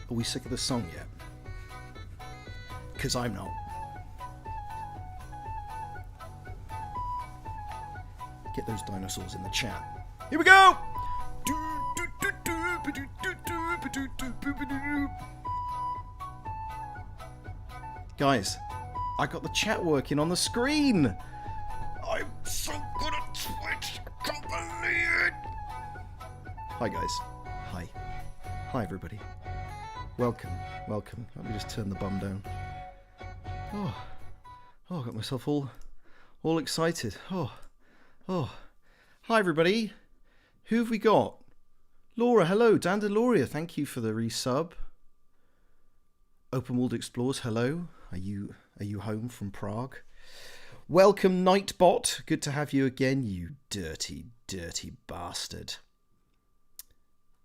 Are we sick of the song yet? Because I'm not. Get those dinosaurs in the chat. Here we go! Guys, I got the chat working on the screen. I'm so good at Twitch. I can't believe it. Hi, guys. Hi. Hi, everybody. Welcome. Welcome. Let me just turn the bum down. Oh, I got myself all excited. Oh. Hi, everybody. Who have we got? Laura, hello. Dandaloria, thank you for the resub. Open World Explorers, hello. Are you home from Prague? Welcome, Nightbot. Good to have you again, you dirty, dirty bastard.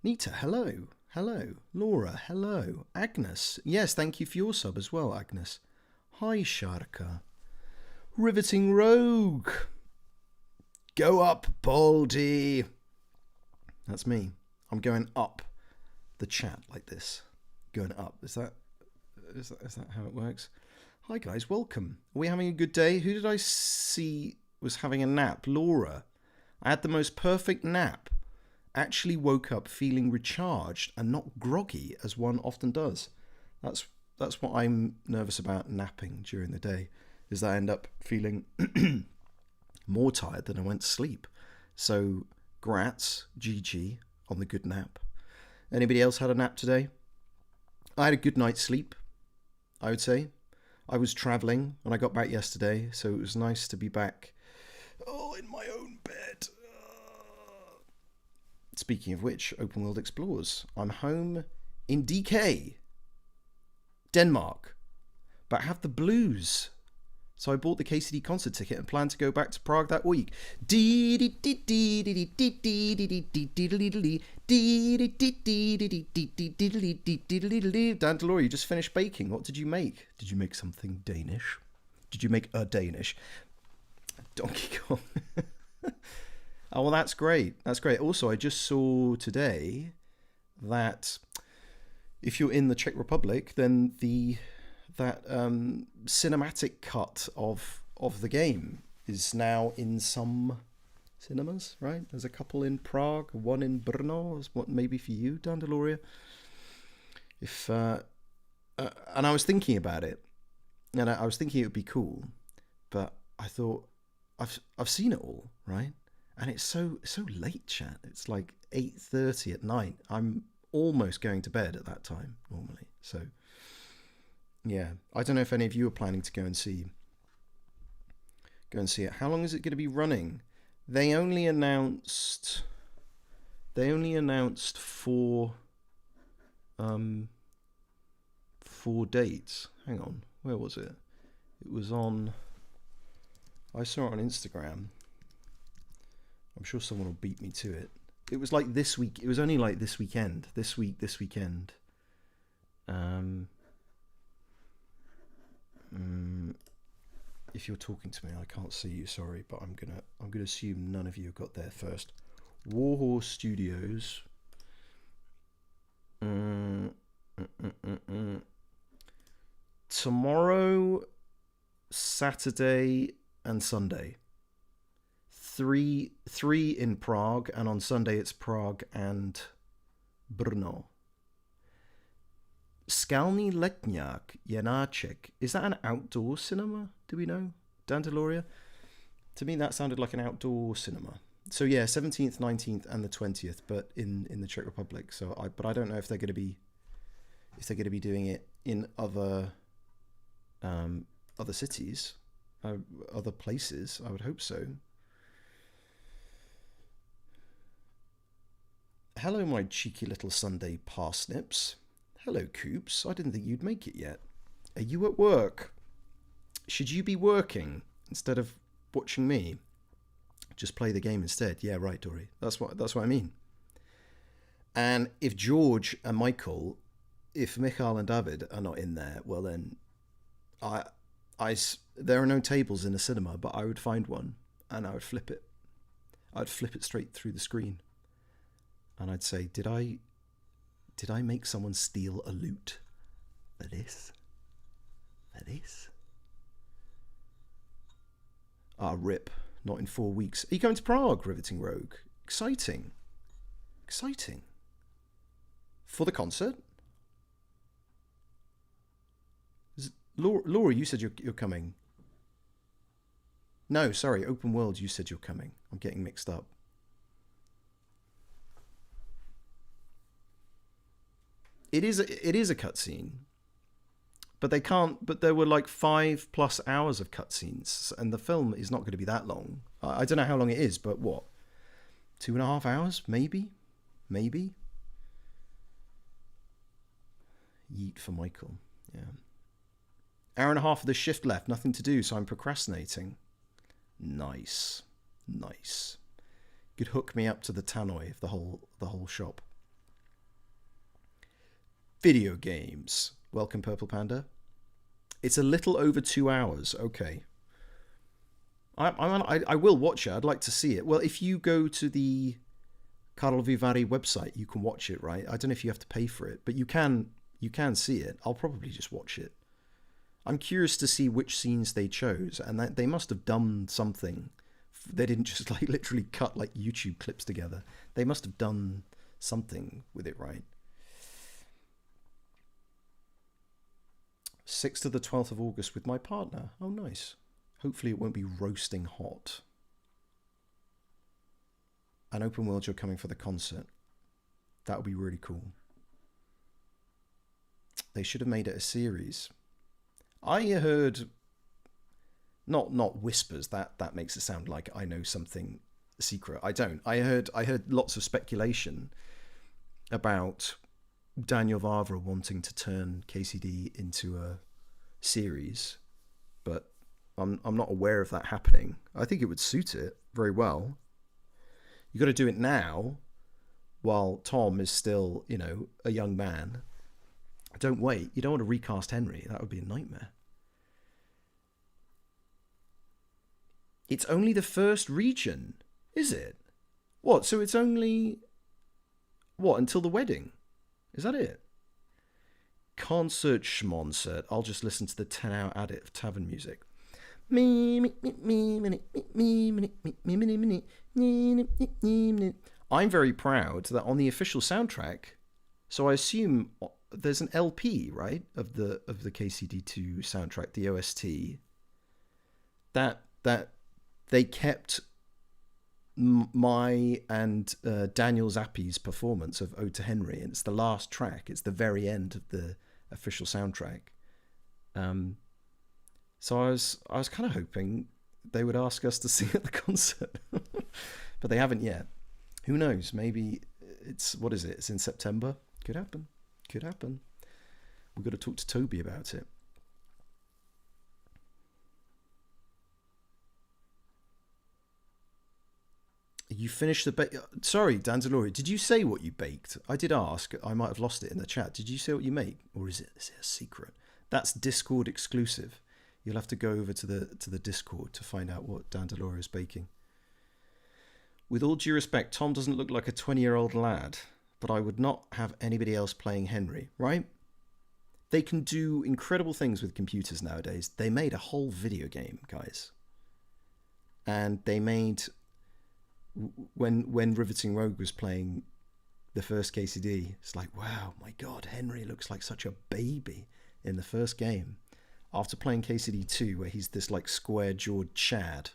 Nita, hello. Hello. Laura, hello. Agnes. Yes, thank you for your sub as well, Agnes. Hi, Sharka. Riveting Rogue. Go up, Baldy. That's me. I'm going up the chat like this. Going up. Is that how it works? Hi guys, welcome. Are we having a good day? Who did I see was having a nap? Laura. I had the most perfect nap. Actually woke up feeling recharged and not groggy as one often does. That's what I'm nervous about napping during the day, is that I end up feeling more tired than I went to sleep. So grats, GG on the good nap. Anybody else had a nap today? I had a good night's sleep, I would say. I was travelling when I got back yesterday, so it was nice to be back in my own bed. Speaking of which, Open World Explorers, I'm home in DK, Denmark, but I have the blues. So I bought the KCD concert ticket and plan to go back to Prague that week. Dandalore, you just finished baking. What did you make? Did you make something Danish? Did you make a Danish? Donkey Kong. Oh, well, that's great. That's great. Also, I just saw today that if you're in the Czech Republic, then that cinematic cut of the game is now in some cinemas, right? There's a couple in Prague, one in Brno, is what maybe for you, Dandaloria. And I was thinking about it, and I was thinking it would be cool, but I thought I've seen it all, right? And it's so late, chat. It's like 8:30 at night. I'm almost going to bed at that time normally, so. Yeah, I don't know if any of you are planning to go and see it. How long is it going to be running? They only announced four dates. Hang on, where was it? It was on. I saw it on Instagram. I'm sure someone will beat me to it. It was like this week. It was only like this weekend. This weekend. If you're talking to me, I can't see you. Sorry, but I'm gonna assume none of you got there first. Warhorse Studios. Tomorrow, Saturday, and Sunday. Three in Prague, and on Sunday it's Prague and Brno. Skalny Letňák, Janáček. Is that an outdoor cinema? Do we know? Dandaloria? To me, that sounded like an outdoor cinema. So yeah, 17th, 19th, and the 20th, but in the Czech Republic. But I don't know if they're going to be doing it in other cities, other places. I would hope so. Hello, my cheeky little Sunday parsnips. Hello, Coops. I didn't think you'd make it yet. Are you at work? Should you be working instead of watching me? Just play the game instead. Yeah, right, Dory. That's what I mean. And if George and Michael, if Michal and David are not in there, well then, there are no tables in a cinema, but I would find one and I would flip it. I'd flip it straight through the screen. And I'd say, did I Did I make someone steal a loot? For this? For this? Ah, rip. Not in 4 weeks. Are you going to Prague, Riveting Rogue? Exciting. Exciting. For the concert? Laura, you said you're coming. No, sorry, Open World, you said you're coming. I'm getting mixed up. It is a cutscene, but they can't. But there were like 5+ hours of cutscenes, and the film is not going to be that long. I don't know how long it is, but what, 2.5 hours, maybe. Yeet for Michael. Yeah. Hour and a half of the shift left, nothing to do, so I'm procrastinating. Nice. Could hook me up to the tannoy of the whole shop. Video games. Welcome, Purple Panda. It's a little over 2 hours. Okay. I will watch it. I'd like to see it. Well, if you go to the Carlo Vivari website, you can watch it, right? I don't know if you have to pay for it, but you can see it. I'll probably just watch it. I'm curious to see which scenes they chose, and that they must have done something. They didn't just like literally cut like YouTube clips together. They must have done something with it, right? 6th to the 12th of August with my partner. Oh, nice. Hopefully it won't be roasting hot. An Open World, you're coming for the concert. That would be really cool. They should have made it a series. I heard, not whispers, that makes it sound like I know something secret. I don't. I heard lots of speculation about Daniel Vavra wanting to turn KCD into a series, but I'm not aware of that happening. I think it would suit it very well. You got to do it now, while Tom is still, a young man. Don't wait. You don't want to recast Henry. That would be a nightmare. It's only the first region, is it? What? So it's only until the wedding? Is that it? Concert schmoncert. I'll just listen to the 10-hour edit of tavern music. I'm very proud that on the official soundtrack, so I assume there's an LP, right, of the KCD2 soundtrack, the OST, that they kept my and Daniel Zappi's performance of Ode to Henry, and it's the last track. It's the very end of the official soundtrack. So I was kind of hoping they would ask us to sing at the concert, but they haven't yet. Who knows? Maybe it's, what is it? It's in September. Could happen. We've got to talk to Toby about it. You finished the Sorry, Danzalori, did you say what you baked? I did ask. I might have lost it in the chat. Did you say what you make, or is it a secret? That's Discord exclusive. You'll have to go over to the Discord to find out what Dandalore is baking. With all due respect, Tom doesn't look like a 20-year-old lad, but I would not have anybody else playing Henry, right? They can do incredible things with computers nowadays. They made a whole video game, guys. And they made, when Riveting Rogue was playing the first KCD, it's like, wow, my God, Henry looks like such a baby in the first game. After playing KCD 2, where he's this like square-jawed Chad,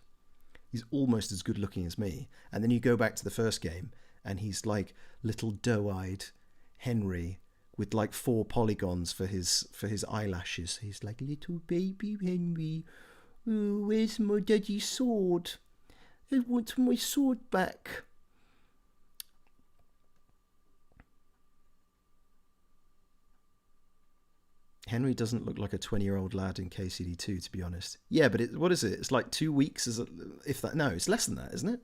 he's almost as good looking as me. And then you go back to the first game, and he's like little doe-eyed Henry with like 4 polygons for his eyelashes. He's like, little baby Henry, oh, where's my daddy's sword? I want my sword back. Henry doesn't look like a 20-year-old lad in KCD2, to be honest. Yeah, but what is it? It's like 2 weeks, if that. No, it's less than that, isn't it?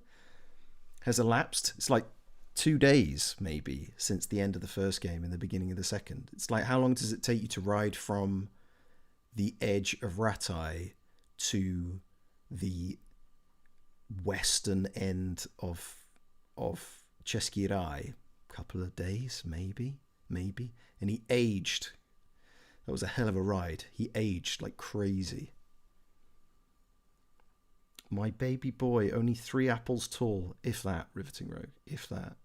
Has elapsed. It's like 2 days, maybe, since the end of the first game and the beginning of the second. It's like, how long does it take you to ride from the edge of Ratai to the western end of Cheskirei? Couple of days, maybe maybe. And he aged. That was a hell of a ride. He aged like crazy. My baby boy, only 3 apples tall. If that, Riveting Rogue. If that.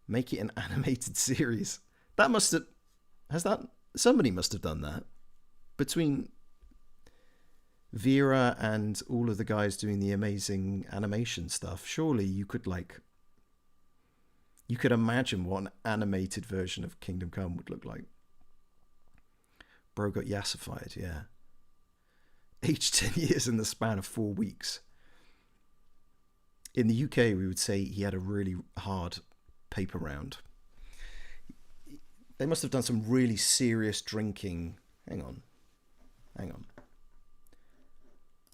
Make it an animated series. That must have... Has that... Somebody must have done that. Between Vera and all of the guys doing the amazing animation stuff, surely you could, like... You could imagine what an animated version of Kingdom Come would look like. Bro got yassified, yeah. Aged 10 years in the span of 4 weeks. In the UK, we would say he had a really hard paper round. They must have done some really serious drinking. Hang on.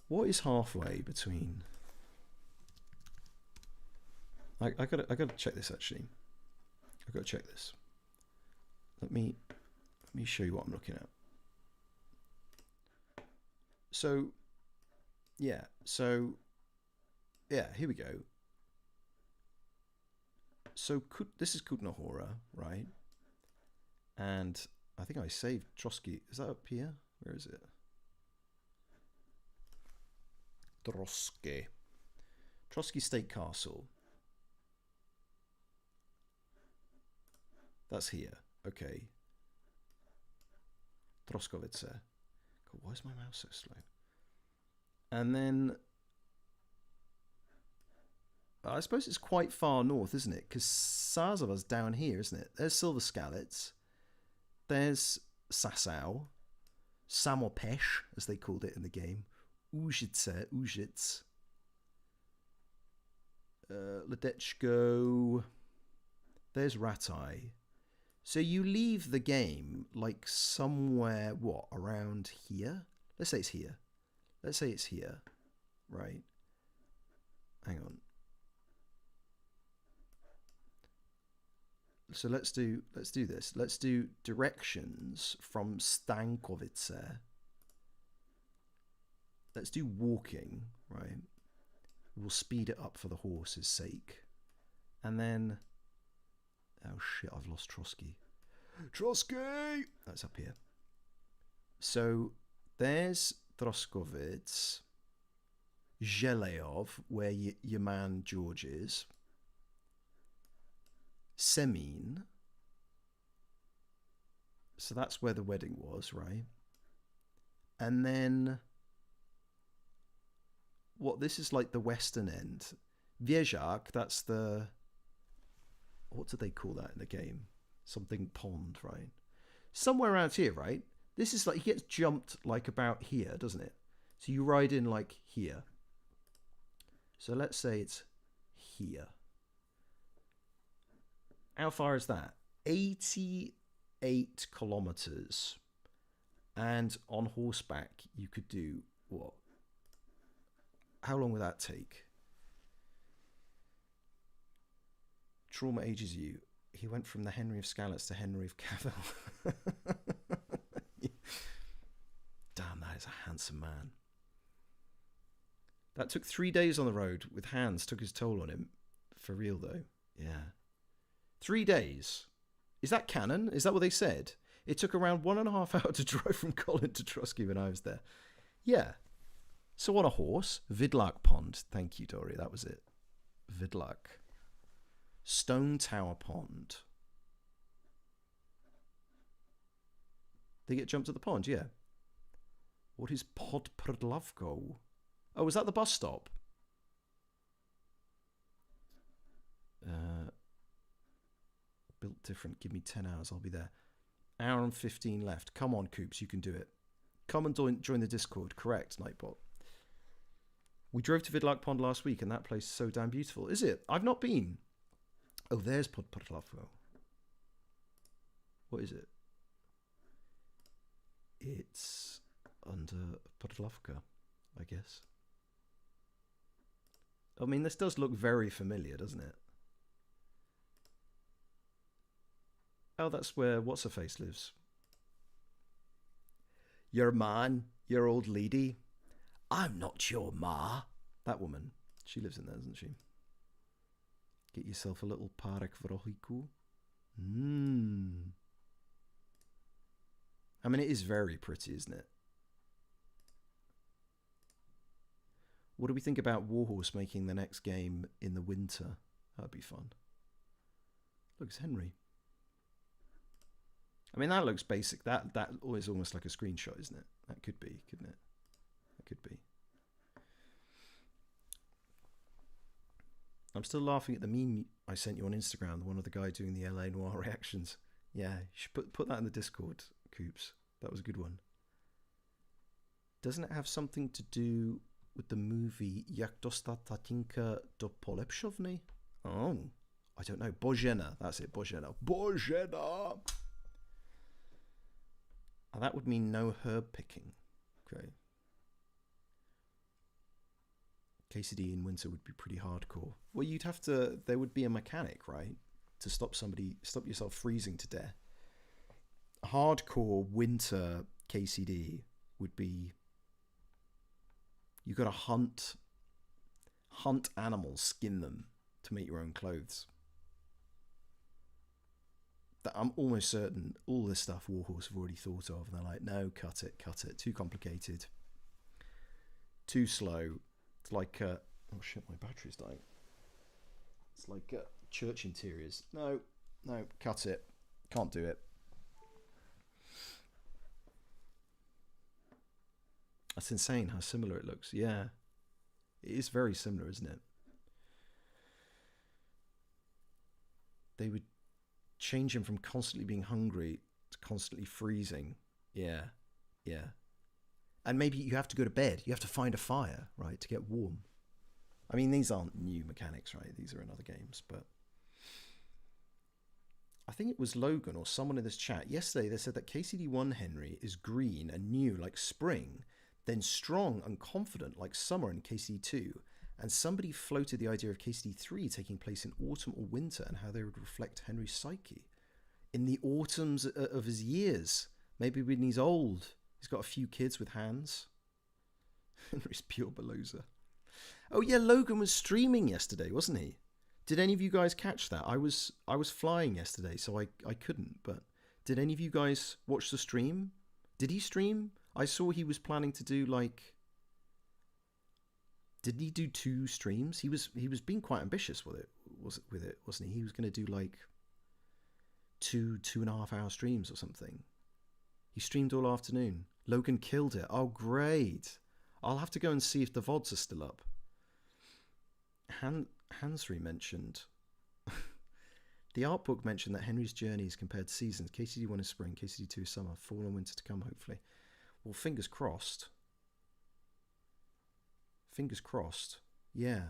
What is halfway between... I gotta check this, actually. I've got to check this. Let me show you what I'm looking at. So, yeah, here we go. So, this is Kutnahora, right? And I think I saved Trotsky. Is that up here? Where is it? Trotsky State Castle. That's here. Okay. Troskovice. God, why is my mouse so slow? And then... I suppose it's quite far north, isn't it? Because Sarzova's down here, isn't it? There's Silver Skalitz. There's Sasau. Samopesh, as they called it in the game. Uzhitz. Ledechko. There's Ratai. So you leave the game like somewhere, what, around here? Let's say it's here. Let's say it's here, right? Hang on. So let's do this. Let's do directions from Stankovice. Let's do walking, right? We'll speed it up for the horse's sake. And then... Oh shit, I've lost Trotsky. Trotsky! That's up here. So there's Troskovitz, Zheleov, where your man George is. Semin. So that's where the wedding was, right? And then... What, this is like the western end. Viezhak, that's the... What do they call that in the game? Something pond, right? Somewhere around here, right? This is like, he gets jumped like about here, doesn't it? So you ride in like here. So let's say it's here. How far is that? 88 kilometers. And on horseback, you could do what? How long would that take? Trauma ages you. He went from the Henry of Skalitz to Henry of Cavill. Damn, that is a handsome man. That took 3 days on the road with hands. Took his toll on him. For real, though. Yeah. 3 days. Is that canon? Is that what they said? It took around 1.5 hours to drive from Colin to Trotsky when I was there. Yeah. So on a horse. Vidlak Pond. Thank you, Dory. That was it. Vidlak. Stone Tower Pond. They get jumped at the pond, yeah. What is Podprodlavko? Oh, is that the bus stop? Built different. Give me 10 hours. I'll be there. Hour and 15 left. Come on, Coops. You can do it. Come and join the Discord. Correct, Nightbot. We drove to Vidlak Pond last week, and that place is so damn beautiful. Is it? I've not been. Oh, there's Podprodlavko. What is it? It's under Podlavka, I guess. I mean, this does look very familiar, doesn't it? Oh, that's where What's-Her-Face lives. Your man, your old lady. I'm not your ma. That woman. She lives in there, doesn't she? Get yourself a little parek vrohiku. Hmm. I mean, it is very pretty, isn't it? What do we think about Warhorse making the next game in the winter? That'd be fun. Look, it's Henry. I mean, that looks basic. That is almost like a screenshot, isn't it? That could be, couldn't it? That could be. I'm still laughing at the meme I sent you on Instagram, the one of the guy doing the LA Noir reactions. Yeah, you should put that in the Discord, Coops. That was a good one. Doesn't it have something to do with the movie Jak dostat tatínka do polepšovny? Oh, I don't know. Božena. That's it, Božena. Božena! That would mean no herb picking. Okay. KCD in winter would be pretty hardcore. Well, you'd have to. There would be a mechanic, right, to stop yourself freezing to death. Hardcore winter KCD would be. You got to hunt animals, skin them to make your own clothes. I'm almost certain all this stuff Warhorse have already thought of, and they're like, no, cut it, too complicated, too slow. It's like, oh shit, my battery's dying. It's like church interiors. No, cut it. Can't do it. That's insane how similar it looks. Yeah, it is very similar, isn't it? They would change him from constantly being hungry to constantly freezing. Yeah. And maybe you have to go to bed. You have to find a fire, right, to get warm. I mean, these aren't new mechanics, right? These are in other games, but I think it was Logan or someone in this chat yesterday. They said that KCD1 Henry is green and new like spring, then strong and confident like summer in KCD2. And somebody floated the idea of KCD3 taking place in autumn or winter and how they would reflect Henry's psyche in the autumns of his years. Maybe when he's old, he's got a few kids with hands. Henry's pure Belosa. Oh yeah, Logan was streaming yesterday, wasn't he? Did any of you guys catch that? I was flying yesterday, so I couldn't. But did any of you guys watch the stream? Did he stream? I saw he was planning to do like. Did he do 2 streams? He was being quite ambitious with it, wasn't he? He was going to do like 2.5 hour streams or something. He streamed all afternoon. Logan killed it. Oh, great! I'll have to go and see if the VODs are still up. Hansry mentioned the art book mentioned that Henry's journey is compared to seasons. KCD1 is spring, KCD2 is summer, fall and winter to come, hopefully. Well, fingers crossed. Fingers crossed. Yeah.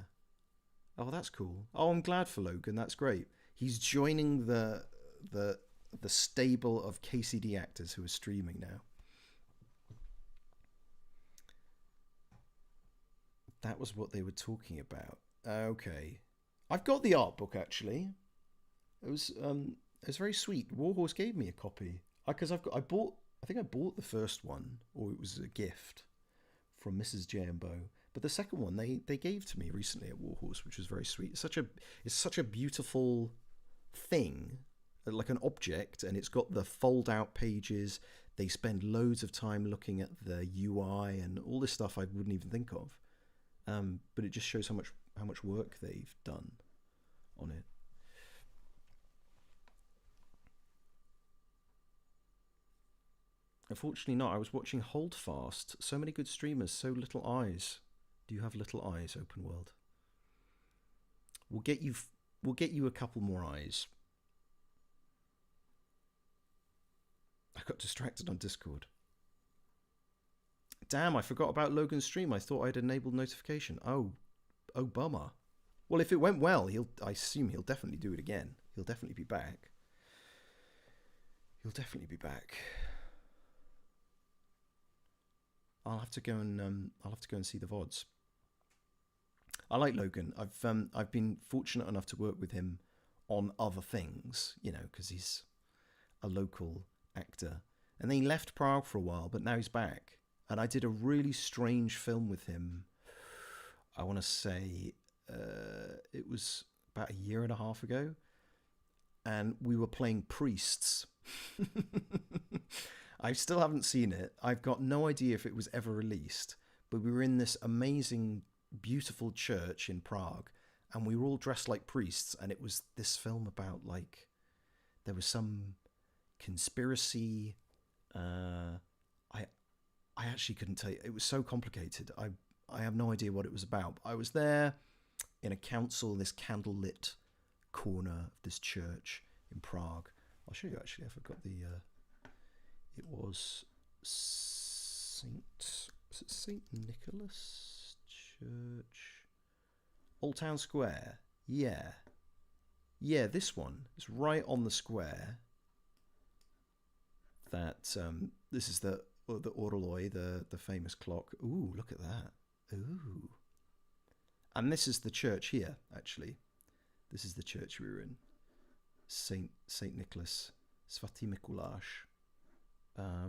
Oh, that's cool. Oh, I'm glad for Logan. That's great. He's joining the stable of KCD actors who are streaming now. That was what they were talking about. Okay. I've got the art book actually. It was very sweet. Warhorse gave me a copy because I think I bought the first one, or it was a gift from Mrs. JMBeau. But the second one they gave to me recently at Warhorse, which was very sweet. It's such a beautiful thing, like an object, and it's got the fold out pages. They spend loads of time looking at the UI and all this stuff I wouldn't even think of. But it just shows how much work they've done on it. Unfortunately not. I was watching Holdfast. So many good streamers, so little eyes. Do you have little eyes, open world? We'll get you a couple more eyes. I got distracted on Discord. Damn, I forgot about Logan's stream. I thought I'd enabled notification. Oh, bummer. Well, if it went well, I assume he'll definitely do it again. He'll definitely be back. I'll have to go and see the VODs. I like Logan. I've been fortunate enough to work with him on other things, because he's a local actor. And then he left Prague for a while, but now he's back. And I did a really strange film with him. I want to say it was about 1.5 years ago. and we were playing priests. I still haven't seen it. I've got no idea if it was ever released, but we were in this amazing, beautiful church in Prague, and we were all dressed like priests, and it was this film about, like, there was some conspiracy. I actually couldn't tell you. It was so complicated. I have no idea what it was about. I was there in a council, this candlelit corner of this church in Prague. I'll show you, actually. I forgot the... it was St. Nicholas Church? Old Town Square. Yeah. Yeah, this one. It's right on the square. That this is the Orloj, the famous clock. Ooh, look at that. Ooh. And this is the church here, actually. This is the church we were in. Saint Nicholas, Svatý Mikuláš. I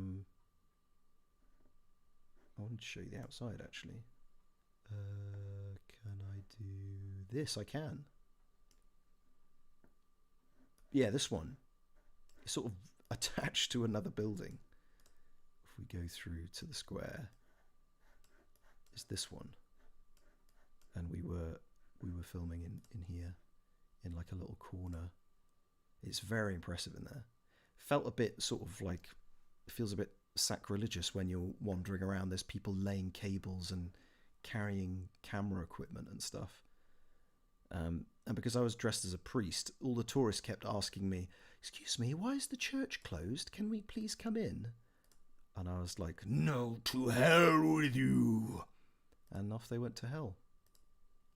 wanted to show you the outside, actually. Can I do this? I can. Yeah, this one. It's sort of attached to another building. If we go through to the square, is this one. And we were filming in here, in like a little corner. It's very impressive in there. Felt a bit sort of like, it feels a bit sacrilegious when you're wandering around. There's people laying cables and carrying camera equipment and stuff. And because I was dressed as a priest, all the tourists kept asking me, "Excuse me, why is the church closed? Can we please come in?" And I was like, "No, to hell with you." And off they went to hell.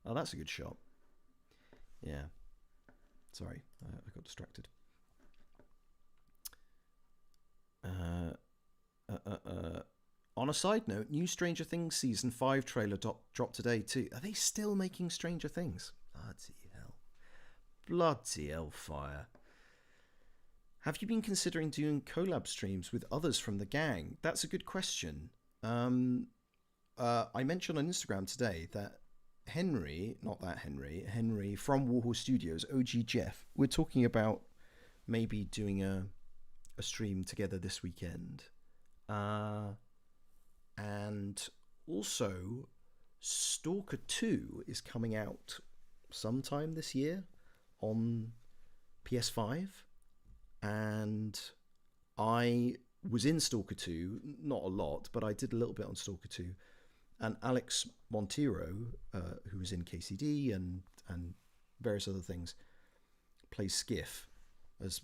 Oh, that's a good shot. Yeah. Sorry, I got distracted. On a side note, new Stranger Things Season 5 trailer dropped today too. Are they still making Stranger Things? Bloody hell. Bloody hellfire. Have you been considering doing collab streams with others from the gang? That's a good question. I mentioned on Instagram today that Henry from Warhol Studios, OG Jeff, we're talking about maybe doing a stream together this weekend. And also, Stalker 2 is coming out sometime this year on PS5. And I was in Stalker 2, not a lot, but I did a little bit on Stalker 2. And Alex Montero, who was in KCD and various other things, plays Skiff, as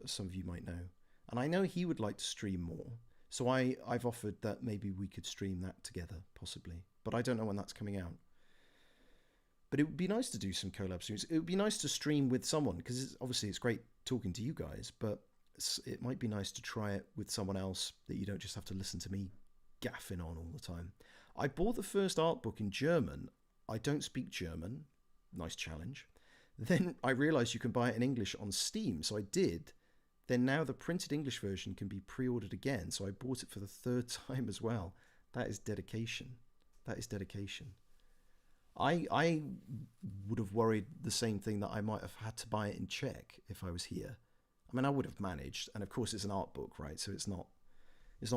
some of you might know. And I know he would like to stream more. So I've offered that maybe we could stream that together, possibly. But I don't know when that's coming out. But it would be nice to do some collab streams. It would be nice to stream with someone, because obviously it's great talking to you guys, but it might be nice to try it with someone else that you don't just have to listen to me gaffing on all the time. I bought the first art book in German. I don't speak German. Nice challenge. Then I realised you can buy it in English on Steam, so I did. Then now the printed English version can be pre-ordered again, so I bought it for the third time as well. That is dedication. That is dedication. I would have worried the same thing, that I might have had to buy it in Czech if I was here. I mean, I would have managed, and of course it's an art book, right? So it's not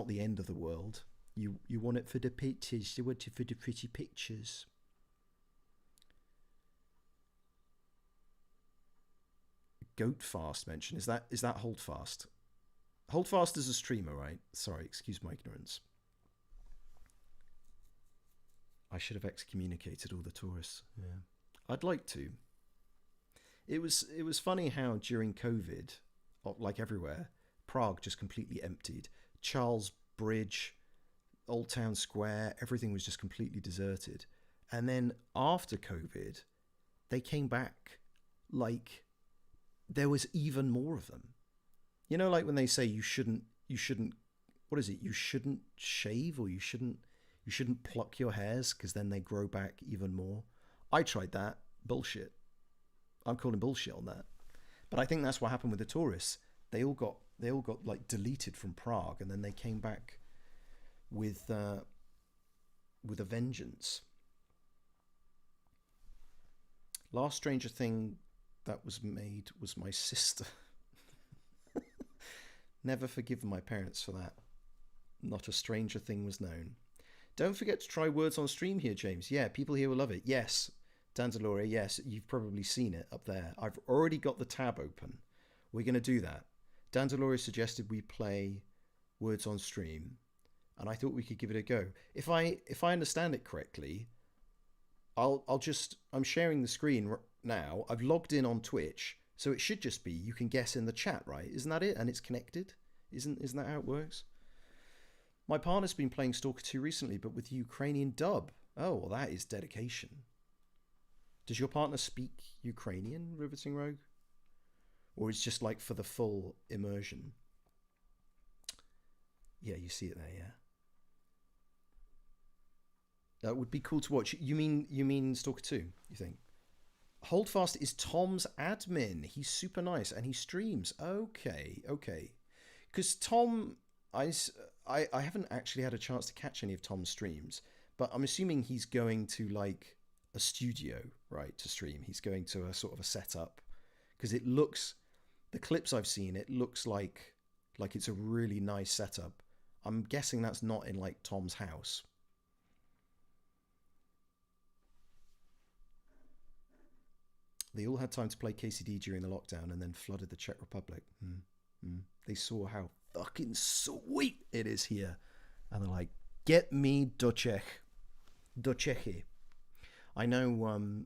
the end of the world. You want it for the pictures. You want it for the pretty pictures. Goat Fast mention. Is that Holdfast? Holdfast is a streamer, right? Sorry, excuse my ignorance. I should have excommunicated all the tourists. Yeah, I'd like to. It was funny how during COVID, like everywhere, Prague just completely emptied. Charles Bridge, Old Town Square, everything was just completely deserted. And then after COVID, they came back like there was even more of them. You know, like when they say you shouldn't, what is it? You shouldn't shave, or you shouldn't pluck your hairs because then they grow back even more. I tried that. Bullshit. I'm calling bullshit on that. But I think that's what happened with the tourists. They all got like deleted from Prague, and then they came back with a vengeance. Last Stranger Thing that was made was my sister. Never forgiven my parents for that. Not a stranger thing was known. Don't forget to try words on stream here, James. Yeah, people here will love it. Yes, Danzaloria, yes, you've probably seen it up there. I've already got the tab open. We're going to do that. Danzaloria suggested we play words on stream, and I thought we could give it a go. If I understand it correctly, I'm sharing the screen now. I've logged in on Twitch, so it should just be you can guess in the chat, right? Isn't that it? And it's connected. Isn't that how it works? My partner's been playing Stalker 2 recently, but with Ukrainian dub. Oh, well, that is dedication. Does your partner speak Ukrainian, Riveting Rogue? Or is just like for the full immersion? Yeah, you see it there, yeah. That would be cool to watch. You mean Stalker 2, you think? Holdfast is Tom's admin. He's super nice and he streams. Okay. Because Tom, I haven't actually had a chance to catch any of Tom's streams, but I'm assuming he's going to like a studio, right, to stream. He's going to a sort of a setup, because it looks, the clips I've seen, it looks like it's a really nice setup. I'm guessing that's not in like Tom's house. They all had time to play KCD during the lockdown and then flooded the Czech Republic. They saw how fucking sweet it is here, and they're like, get me do Czech. Do Czechy. I know,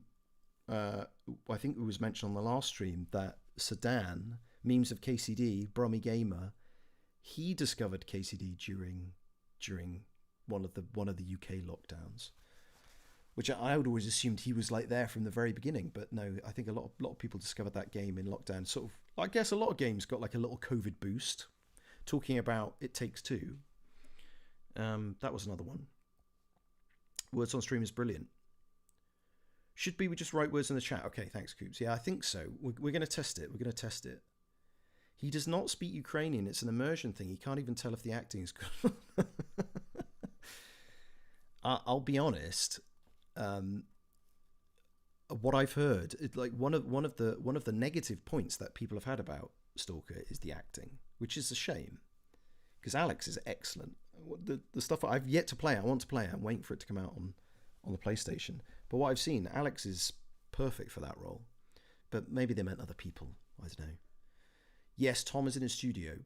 I think it was mentioned on the last stream that Sedan, Memes of KCD, Brummy Gamer, he discovered KCD during one of the UK lockdowns, which I would always assumed he was like there from the very beginning, but no, I think a lot of people discovered that game in lockdown. Sort of, I guess a lot of games got like a little COVID boost. Talking about It Takes Two, that was another one. Words on stream is brilliant. Should we just write words in the chat? Okay, thanks, Coops. Yeah, I think so. We're going to test it. He does not speak Ukrainian. It's an immersion thing. He can't even tell if the acting is good. I'll be honest. What I've heard, like one of the negative points that people have had about Stalker is the acting, which is a shame, because Alex is excellent. The stuff I've yet to play, I want to play. I'm waiting for it to come out on the PlayStation. But what I've seen, Alex is perfect for that role. But maybe they meant other people. I don't know. Yes, Tom is in his studio.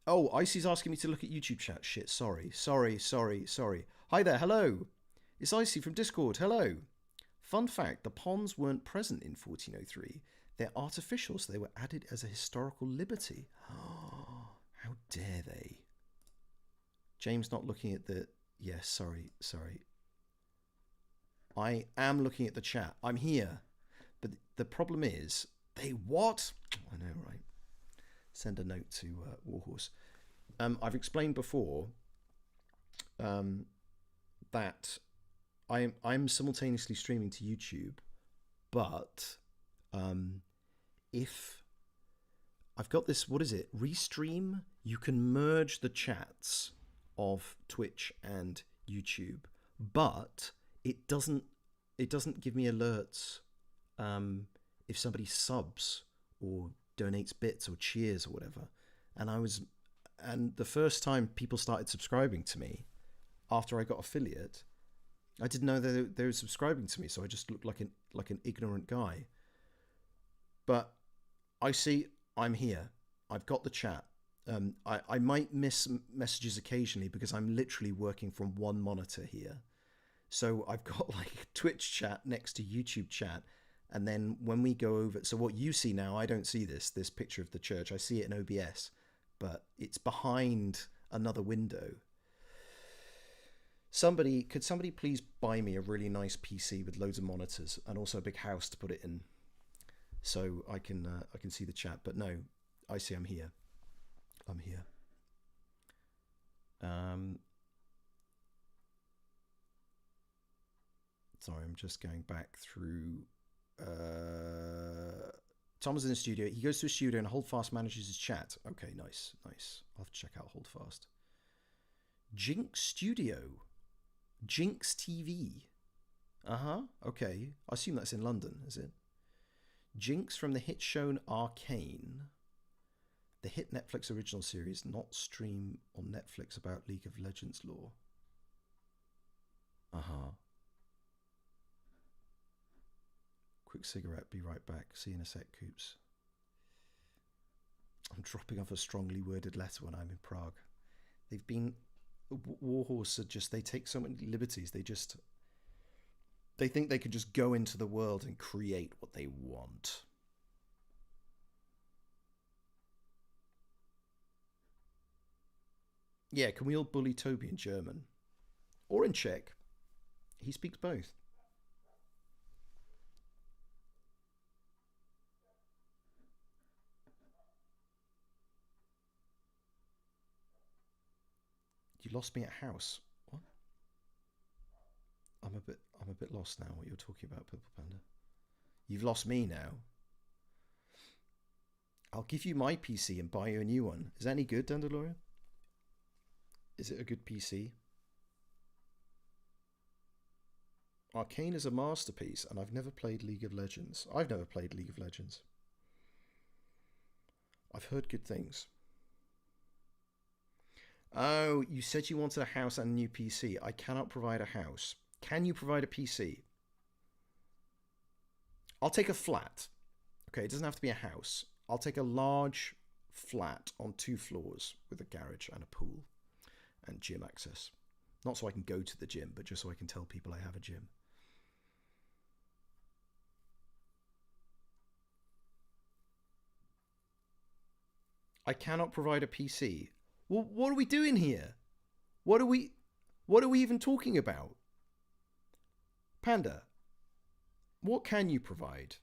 Oh, Icy's asking me to look at YouTube chat. Shit, sorry. Hi there, hello. It's Icy from Discord, hello. Fun fact, the ponds weren't present in 1403. They're artificial, so they were added as a historical liberty. Oh, how dare they? James not looking at the... Yes, sorry. I am looking at the chat. I'm here. But the problem is, they what? I know, right? Send a note to Warhorse. I've explained before that I'm simultaneously streaming to YouTube, but if I've got this, what is it? Restream. You can merge the chats of Twitch and YouTube, but it doesn't give me alerts if somebody subs or donates bits or cheers or whatever. And the first time people started subscribing to me after I got affiliate, I didn't know that they were subscribing to me, so I just looked like an ignorant guy. But I see I'm here. I've got the chat. I might miss messages occasionally because I'm literally working from one monitor here. So I've got like Twitch chat next to YouTube chat. And then when we go over... So what you see now, I don't see this picture of the church. I see it in OBS, but it's behind another window. Could somebody please buy me a really nice PC with loads of monitors and also a big house to put it in, so I can see the chat? But no, I see I'm here. Sorry, I'm just going back through. Tom is in the studio. He goes to a studio and Holdfast manages his chat. Okay, nice. I'll have to check out Holdfast. Jinx Studio. Jinx TV. Okay. I assume that's in London, is it? Jinx from the hit show Arcane. The hit Netflix original series, not stream on Netflix about League of Legends lore. Uh-huh. Quick cigarette, be right back. See you in a sec, Coops. I'm dropping off a strongly worded letter when I'm in Prague. They've been... Warhorse are just... They take so many liberties. They think they could just go into the world and create what they want. Yeah, can we all bully Toby in German? Or in Czech? He speaks both. You lost me at house. What? I'm a bit lost now what you're talking about, Purple Panda. You've lost me now. I'll give you my PC and buy you a new one. Is that any good, Dandalorian? Is it a good PC? Arcane is a masterpiece, and I've never played League of Legends. I've never played League of Legends. I've heard good things. Oh, you said you wanted a house and a new PC. I cannot provide a house. Can you provide a PC? I'll take a flat. Okay, it doesn't have to be a house. I'll take a large flat on 2 floors with a garage and a pool and gym access. Not so I can go to the gym, but just so I can tell people I have a gym. I cannot provide a PC. Well, what are we doing here? What are we even talking about? Panda, what can you provide?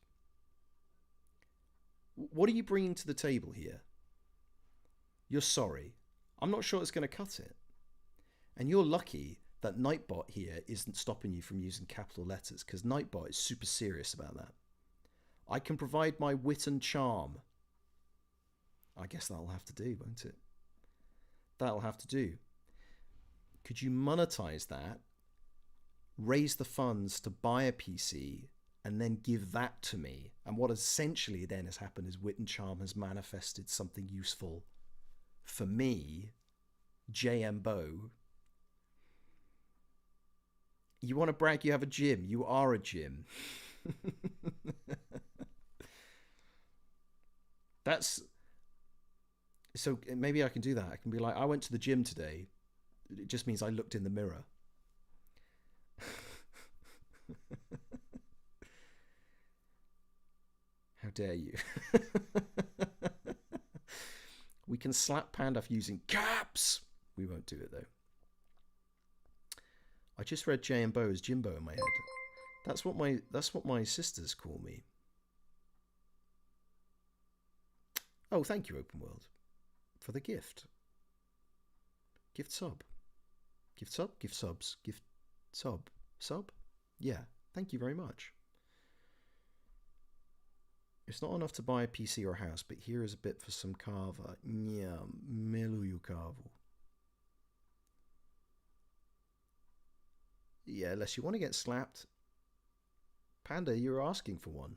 What are you bringing to the table here? You're sorry. I'm not sure it's going to cut it. And you're lucky that Nightbot here isn't stopping you from using capital letters, because Nightbot is super serious about that. I can provide my wit and charm. I guess that'll have to do, won't it? That'll have to do. Could you monetize that, raise the funds to buy a PC, and then give that to me? And what essentially then has happened is Wit and Charm has manifested something useful for me, JMBeau. You want to brag you have a gym. You are a gym. That's... So maybe I can do that. I can be like, I went to the gym today. It just means I looked in the mirror. How dare you? We can slap Panda for using caps. We won't do it though. I just read JMBeau as Jimbo in my head. That's what my sisters call me. Oh, thank you, Open World, for the gift. Gift sub. Gift sub? Gift subs. Gift sub. Sub? Yeah, thank you very much. It's not enough to buy a PC or a house, but here is a bit for some kava. Yeah, miluju kavu. Yeah, unless you want to get slapped. Panda, you're asking for one.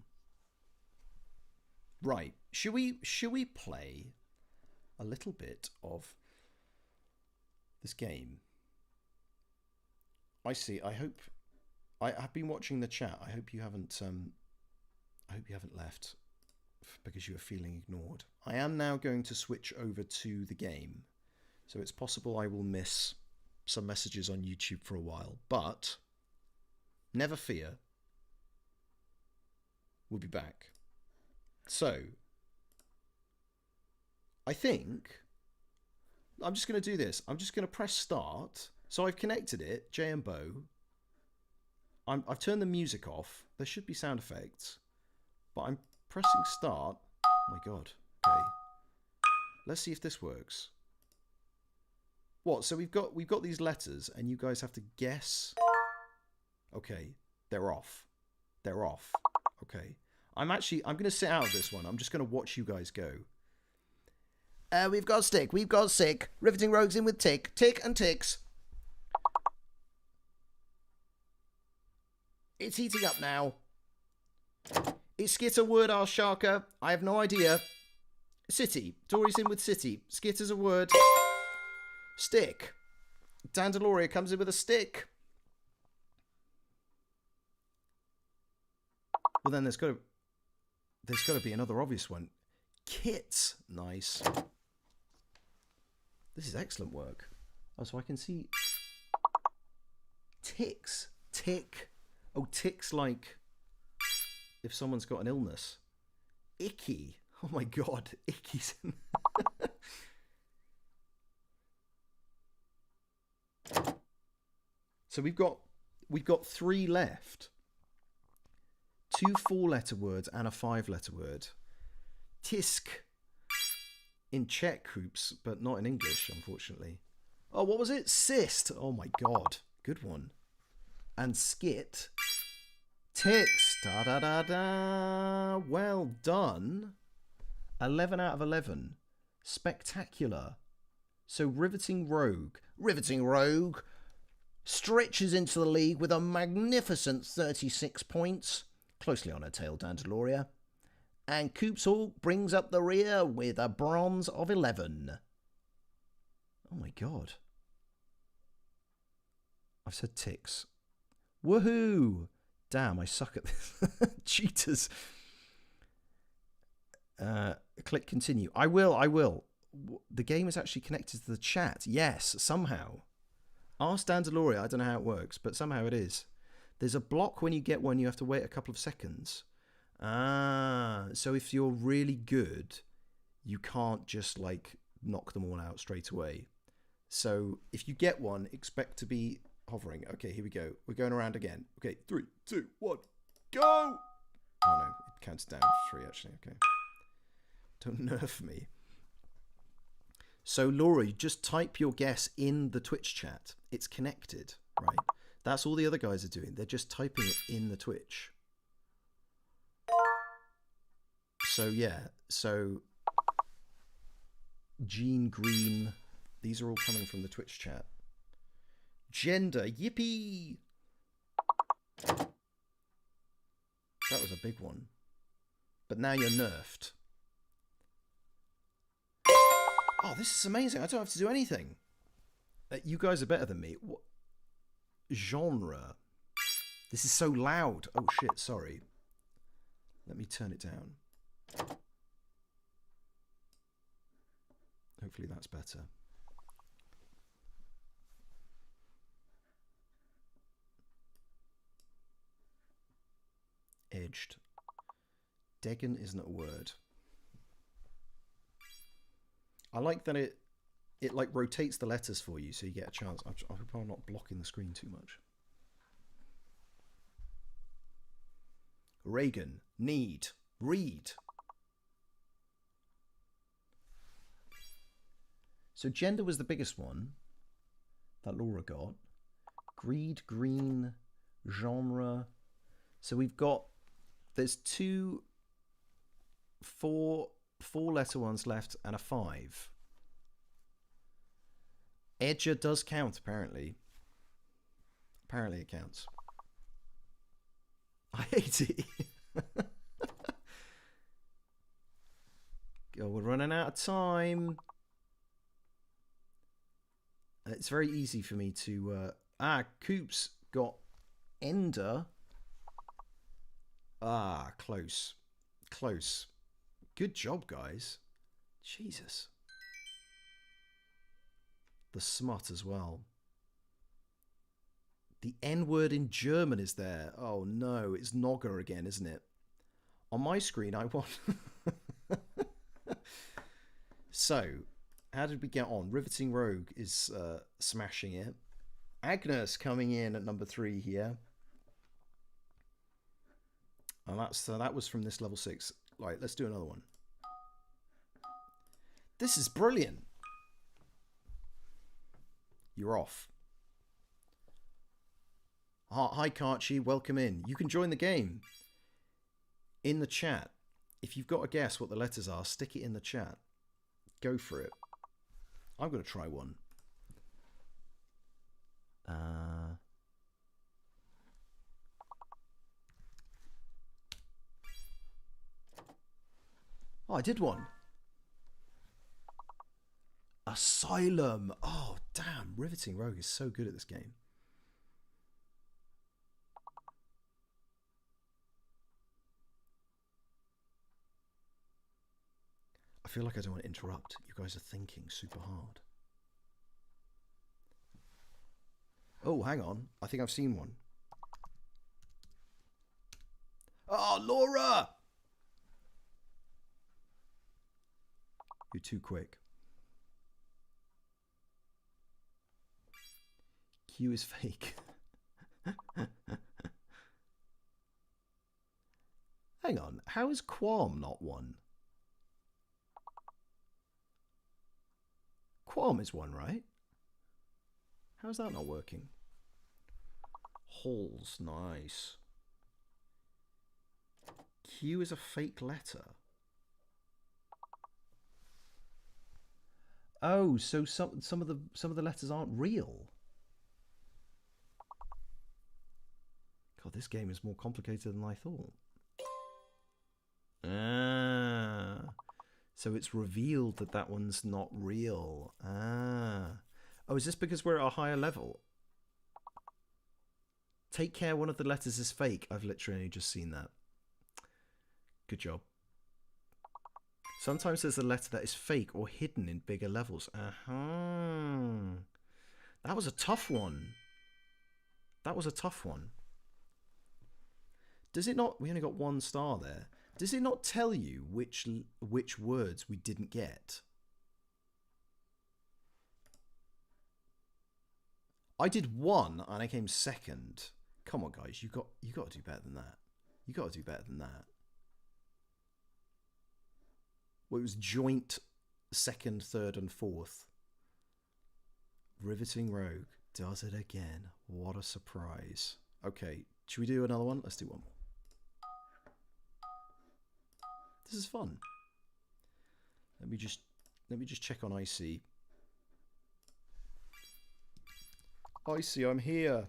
Right, should we play a little bit of this game? I see. I hope I've been watching the chat. I hope you haven't left because you were feeling ignored. I am now going to switch over to the game, so it's possible I will miss some messages on YouTube for a while, but never fear. We'll be back. So, I think I'm just going to do this. I'm just going to press start. So I've connected it, JMBeau. I've turned the music off. There should be sound effects, but I'm pressing start. Oh my God. Okay. Let's see if this works. What? So we've got these letters, and you guys have to guess. Okay, they're off. They're off. Okay. I'm going to sit out of this one. I'm just going to watch you guys go. We've got stick. We've got sick. Riveting rogues in with tick. Tick and ticks. It's heating up now. Is skit a word, asked Sharka? I have no idea. City. Dory's in with city. Skit is a word. Stick. Dandaloria comes in with a stick. Well, then there's got to be another obvious one. Kits. Nice. This is excellent work. Oh, so I can see ticks. Tick. Oh, ticks like if someone's got an illness. Icky. Oh my god, icky's in. So we've got 3 left. 2 4-letter words and a 5-letter word. Tisk in Czech groups, but not in English, unfortunately. Oh, what was it? Cyst. Oh my god, good one. And skit. Ticks. Da da da da. Well done. 11 out of 11. Spectacular. So Riveting Rogue. Riveting Rogue stretches into the league with a magnificent 36 points. Closely on her tail, Dandaloria. And Coopsall brings up the rear with a bronze of 11. Oh my god. I've said ticks. Woohoo! Damn, I suck at this. Cheaters. Click continue. I will. The game is actually connected to the chat. Yes, somehow. Ask Dandaloria. I don't know how it works, but somehow it is. There's a block when you get one. You have to wait a couple of seconds. So if you're really good, you can't just like knock them all out straight away. So if you get one, expect to be hovering. Okay, here we go. We're going around again. Okay, 3, 2, 1, go! Oh no, it counts down to 3 actually. Okay. Don't nerf me. So Laura, you just type your guess in the Twitch chat. It's connected, right? That's all the other guys are doing. They're just typing it in the Twitch. So yeah, so Jean Green, these are all coming from the Twitch chat. Gender, yippee! That was a big one. But now you're nerfed. Oh, this is amazing. I don't have to do anything. You guys are better than me. What? Genre. This is so loud. Oh shit, sorry. Let me turn it down. Hopefully that's better. Edged. Degen isn't a word. I like that it like rotates the letters for you so you get a chance. I hope I'm not blocking the screen too much. Reagan. Need. Read. So gender was the biggest one that Laura got. Greed, green, genre. So we've got, there's 2 4-letter ones left and a 5. Edger does count, apparently. Apparently it counts. I hate it. Oh, we're running out of time. It's very easy for me to... Coops got Ender. Close. Close. Good job, guys. Jesus. The smut as well. The N-word in German is there. Oh no, it's Nogger again, isn't it? On my screen, I want... So, how did we get on? Riveting Rogue is smashing it. Agnes coming in at number 3 here. And that was from this level 6. Right, let's do another one. This is brilliant. You're off. Hi, Karchi. Welcome in. You can join the game in the chat. If you've got a guess what the letters are, stick it in the chat. Go for it. I'm going to try one. Oh, I did one. Asylum. Oh, damn. Riveting Rogue is so good at this game. I feel like I don't want to interrupt. You guys are thinking super hard. Oh, hang on. I think I've seen one. Oh, Laura! You're too quick. Q is fake. Hang on. How is Qualm not one? Qualm is one, right? How's that not working? Halls, nice. Q is a fake letter. Oh, so some of the letters aren't real. God, this game is more complicated than I thought. Ah. So it's revealed that that one's not real. Ah. Oh, is this because we're at a higher level? Take care, one of the letters is fake. I've literally just seen that. Good job. Sometimes there's a letter that is fake or hidden in bigger levels. That was a tough one. That was a tough one. Does it not... We only got 1 star there. Does it not tell you which words we didn't get? I did 1 and I came second. Come on, guys. You got to do better than that. You got to do better than that. Well, it was joint 2nd, 3rd, and 4th. Riveting Rogue does it again. What a surprise. Okay, should we do another one? Let's do one more. This is fun. Let me just check on IC. IC, I'm here.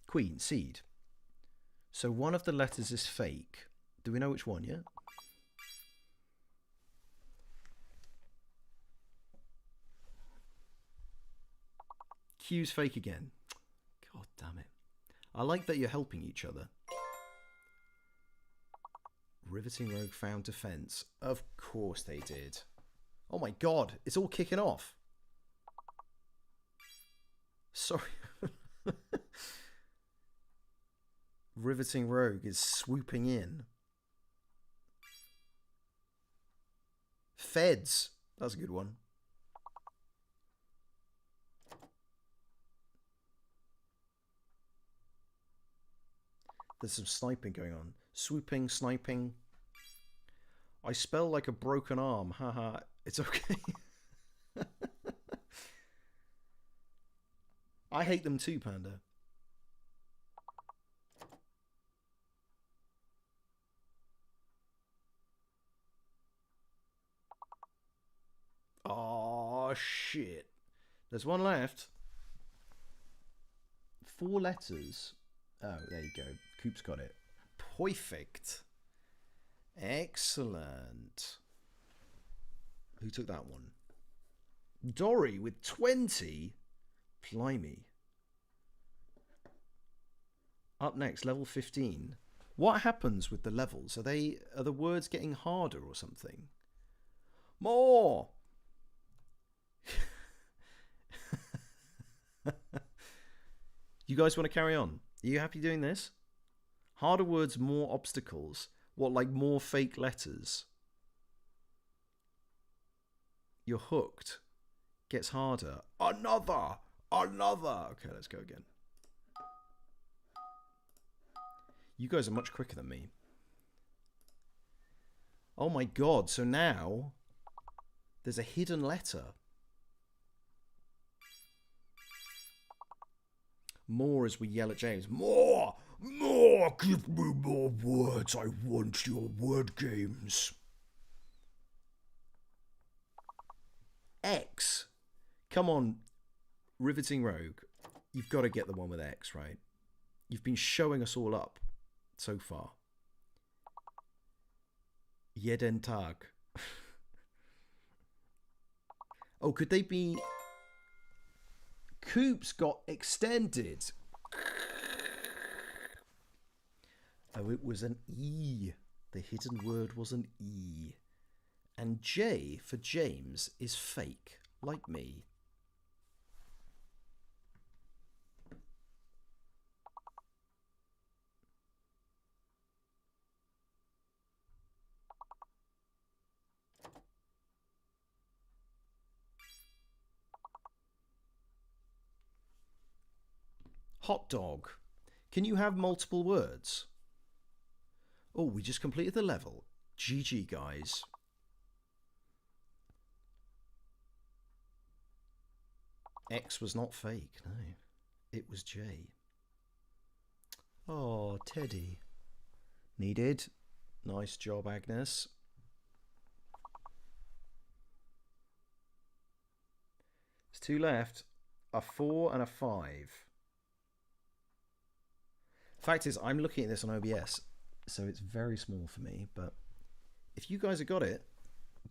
Queen, seed. So one of the letters is fake. Do we know which one yet? Q's fake again. God damn it. I like that you're helping each other. Riveting Rogue found defense. Of course they did. Oh my god, it's all kicking off. Sorry. Riveting Rogue is swooping in. Feds. That's a good one. There's some sniping going on. Swooping, sniping. I spell like a broken arm. Haha. It's okay. I hate them too, Panda. Oh, shit. There's one left. 4 letters. Oh, there you go. Coop's got it. Perfect. Excellent. Who took that one? Dory with 20. Blimey. Up next, level 15. What happens with the levels? Are the words getting harder or something? More. You guys want to carry on? Are you happy doing this? Harder words, more obstacles. What, like more fake letters? You're hooked. Gets harder. Another. Okay, let's go again. You guys are much quicker than me. Oh my god, so now there's a hidden letter. More as we yell at James. More! More! Give me more words. I want your word games. Come on, Riveting Rogue. You've got to get the one with X, right? You've been showing us all up so far. Jeden Tag. Oh, could they be... Coops got extended. Oh, it was an E. The hidden word was an E. And J for James is fake, like me. Hot dog. Can you have multiple words? Oh, we just completed the level. GG, guys. X was not fake, no. It was J. Oh, Teddy. Needed. Nice job, Agnes. There's 2 left. A 4 and a 5. Fact is, I'm looking at this on OBS, so it's very small for me, but if you guys have got it,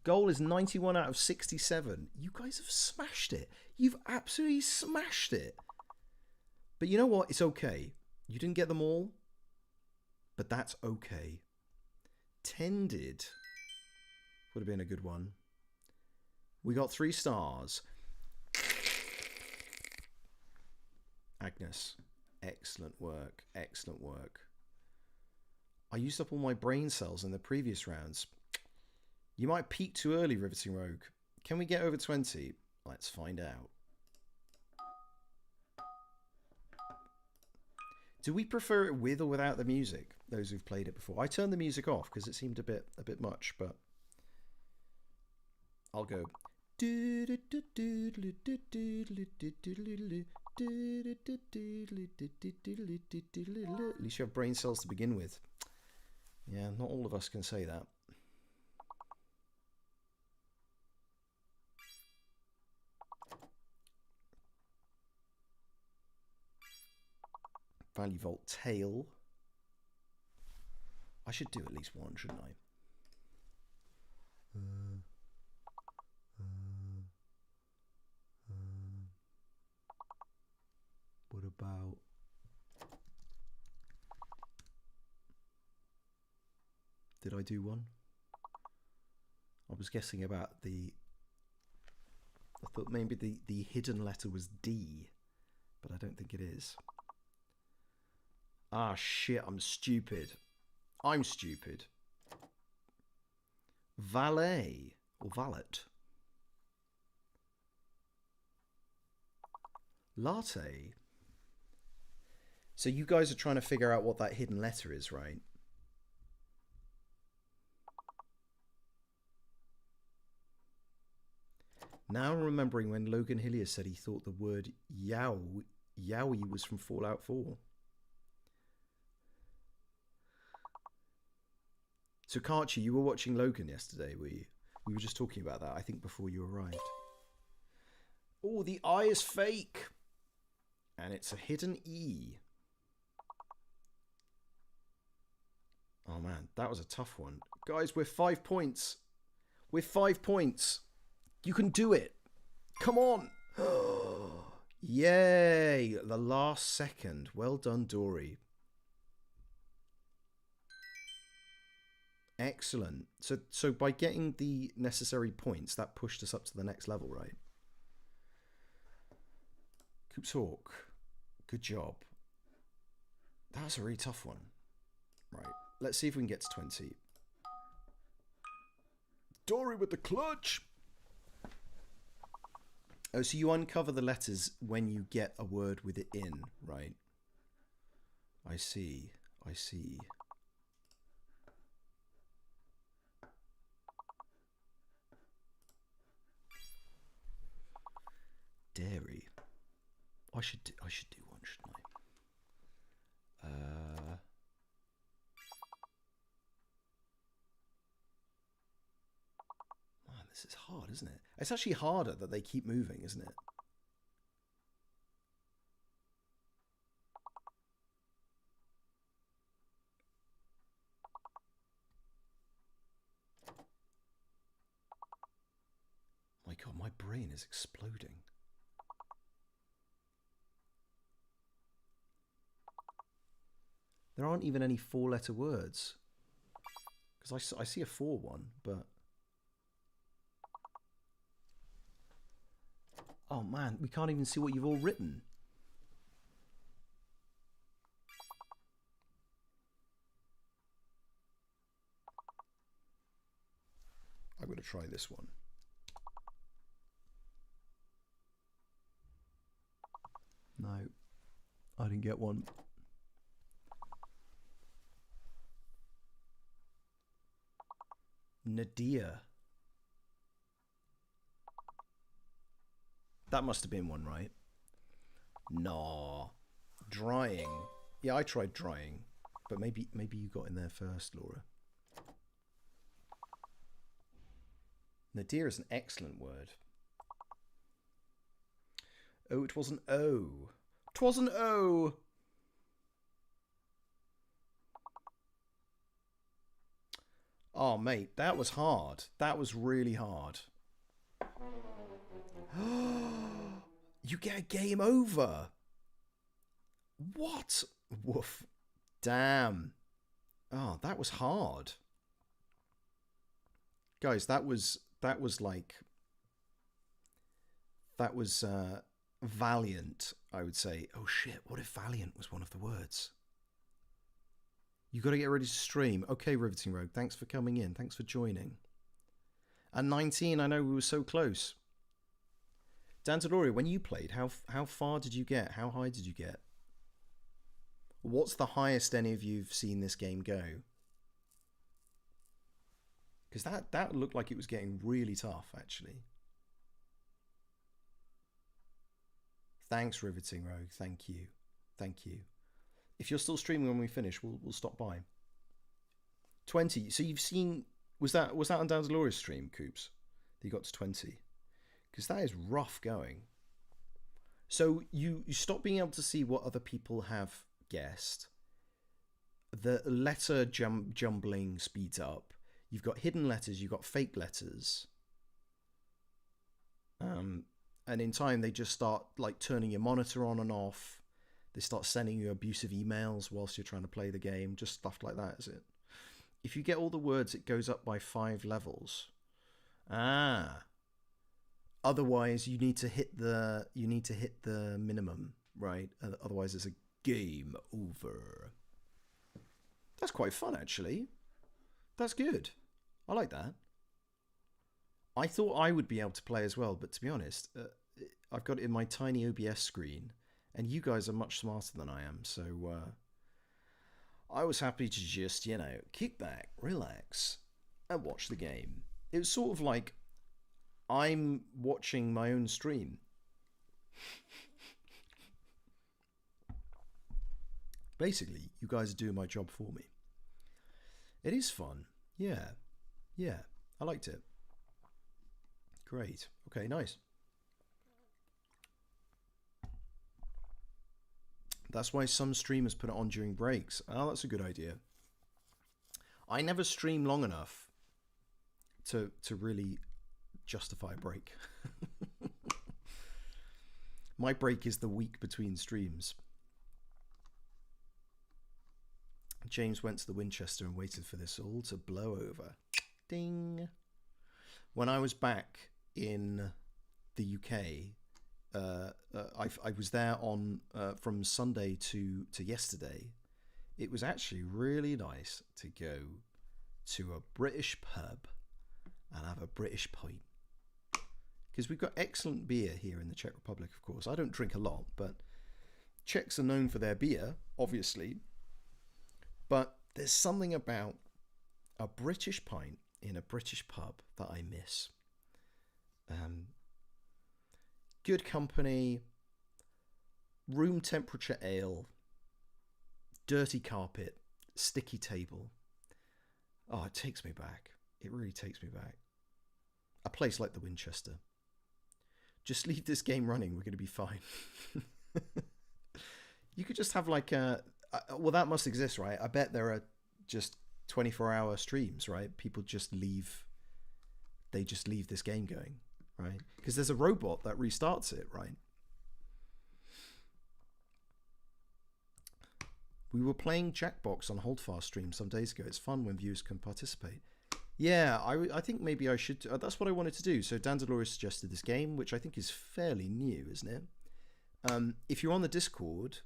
goal is 91 out of 67. You guys have smashed it. You've absolutely smashed it. But you know what? It's okay. You didn't get them all, but that's okay. Tended would have been a good one. We got 3 stars. Agnes, excellent work, excellent work. I used up all my brain cells in the previous rounds. You might peak too early, Riveting Rogue. Can we get over 20? Let's find out. Do we prefer it with or without the music? Those who've played it before. I turned the music off because it seemed a bit much, but I'll go. At least you have brain cells to begin with. Yeah, not all of us can say that. Value Vault tail. I should do at least one, shouldn't I? What about... Did I do one? I was guessing about the... I thought maybe the hidden letter was D, but I don't think it is. Ah, shit, I'm stupid. I'm stupid. Valet, or valet. Latte. So you guys are trying to figure out what that hidden letter is, right? Now remembering when Logan Hillier said he thought the word Yowie was from Fallout 4. So Karchi, you were watching Logan yesterday, were you? We were just talking about that, I think, before you arrived. Oh, the I is fake. And it's a hidden E. Oh man, that was a tough one. Guys, we're 5 points. We're 5 points. You can do it. Come on. Yay. The last second. Well done, Dory. Excellent. So by getting the necessary points, that pushed us up to the next level, right? Coops Hawk. Good job. That was a really tough one. Right. Let's see if we can get to 20. Dory with the clutch. Oh, so you uncover the letters when you get a word with it in, right? I see. I see. Dairy. I should do one, shouldn't I? Man, this is hard, isn't it? It's actually harder that they keep moving, isn't it? My God, my brain is exploding. There aren't even any 4-letter words. Because I see a 4 one, but... Oh man, we can't even see what you've all written. I'm going to try this one. No, I didn't get one. Nadia. That must have been one, right? Nah. Drying. Yeah, I tried drying. But maybe you got in there first, Laura. Nadia is an excellent word. Oh, it was an O. 'Twas an O! Oh, mate, that was hard. That was really hard. You get a game over. What? Woof. Damn. Oh, that was hard. Guys, that was valiant, I would say. Oh shit, what if valiant was one of the words? You got to get ready to stream. Okay, Riveting Rogue, thanks for coming in. Thanks for joining. And 19, I know we were so close. Dantalori, when you played, how far did you get? How high did you get? What's the highest any of you've seen this game go? Because that looked like it was getting really tough, actually. Thanks, Riveting Rogue. Thank you. Thank you. If you're still streaming when we finish, we'll stop by. 20. So you've seen... Was that on Dantalori's stream, Coops? That you got to 20? Because that is rough going. So you stop being able to see what other people have guessed. The letter jumbling speeds up. You've got hidden letters, you've got fake letters. And in time, they just start like turning your monitor on and off. They start sending you abusive emails whilst you're trying to play the game. Just stuff like that, is it? If you get all the words, it goes up by 5 levels. Ah. Otherwise, you need to hit the minimum, right? Otherwise, it's a game over. That's quite fun, actually. That's good. I like that. I thought I would be able to play as well, but to be honest, I've got it in my tiny OBS screen, and you guys are much smarter than I am, so I was happy to just, kick back, relax, and watch the game. It was sort of like I'm watching my own stream. Basically, you guys are doing my job for me. It is fun. Yeah. I liked it. Great. Okay, nice. That's why some streamers put it on during breaks. Oh, that's a good idea. I never stream long enough to really justify a break. My break is the week between streams. James went to the Winchester and waited for this all to blow over. Ding. When I was back in the UK, I was there on from Sunday to yesterday. It was actually really nice to go to a British pub and have a British pint. Because we've got excellent beer here in the Czech Republic, of course. I don't drink a lot, but Czechs are known for their beer, obviously. But there's something about a British pint in a British pub that I miss. Good company, room temperature ale, dirty carpet, sticky table. Oh, it takes me back. It really takes me back. A place like the Winchester. Just leave this game running. We're going to be fine. You could just have like a. Well, that must exist, right? I bet there are just 24-hour streams, right? People just leave. They just leave this game going, right? Because there's a robot that restarts it, right? We were playing Jackbox on Holdfast stream some days ago. It's fun when viewers can participate. Yeah, I think maybe I should. That's what I wanted to do. So Dan Delores suggested this game, which I think is fairly new, isn't it? If you're on the Discord,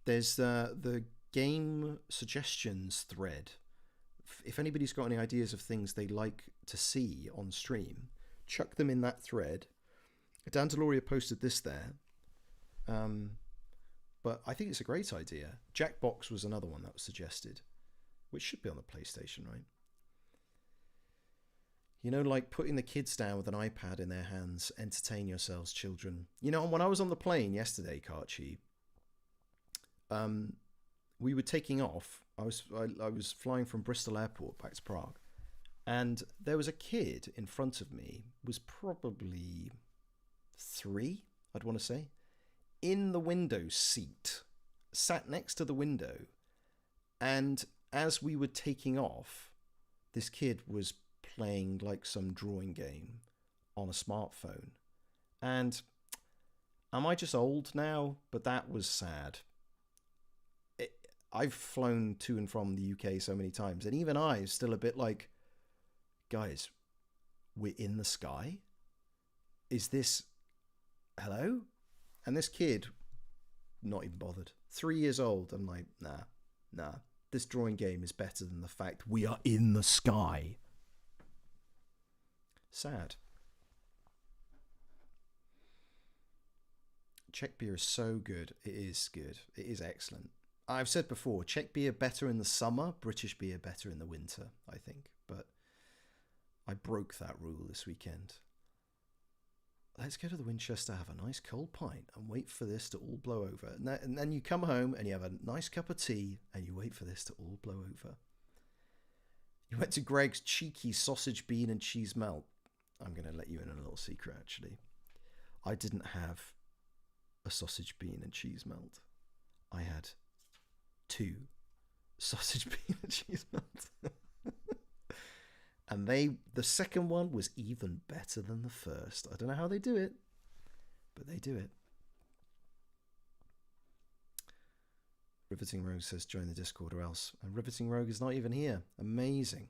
there's the game suggestions thread. If anybody's got any ideas of things they'd like to see on stream, chuck them in that thread. Dan Deloria posted this there. But I think it's a great idea. Jackbox was another one that was suggested, which should be on the PlayStation, right? You know, like putting the kids down with an iPad in their hands. Entertain yourselves, children. You know, when I was on the plane yesterday, Karchi, we were taking off. I was flying from Bristol Airport back to Prague, and there was a kid in front of me, was probably 3, I'd want to say, in the window seat, sat next to the window, and as we were taking off, this kid was playing like some drawing game on a smartphone. And am I just old now? But that was sad. I've flown to and from the UK so many times, and even I is still a bit like, guys, we're in the sky? Is this... Hello? And this kid, not even bothered. 3 years old. I'm like, nah. This drawing game is better than the fact we are in the sky. Sad. Czech beer is so good. It is good. It is excellent. I've said before, Czech beer better in the summer, British beer better in the winter, I think. But I broke that rule this weekend. Let's go to the Winchester, have a nice cold pint, and wait for this to all blow over. And then you come home and you have a nice cup of tea, and you wait for this to all blow over. You went to Greg's cheeky sausage, bean, and cheese melt. I'm going to let you in on a little secret, actually. I didn't have a sausage, bean, and cheese melt. I had 2 sausage, bean, and cheese melt. And the second one was even better than the first. I don't know how they do it, but they do it. Riveting Rogue says join the Discord or else. And Riveting Rogue is not even here. Amazing.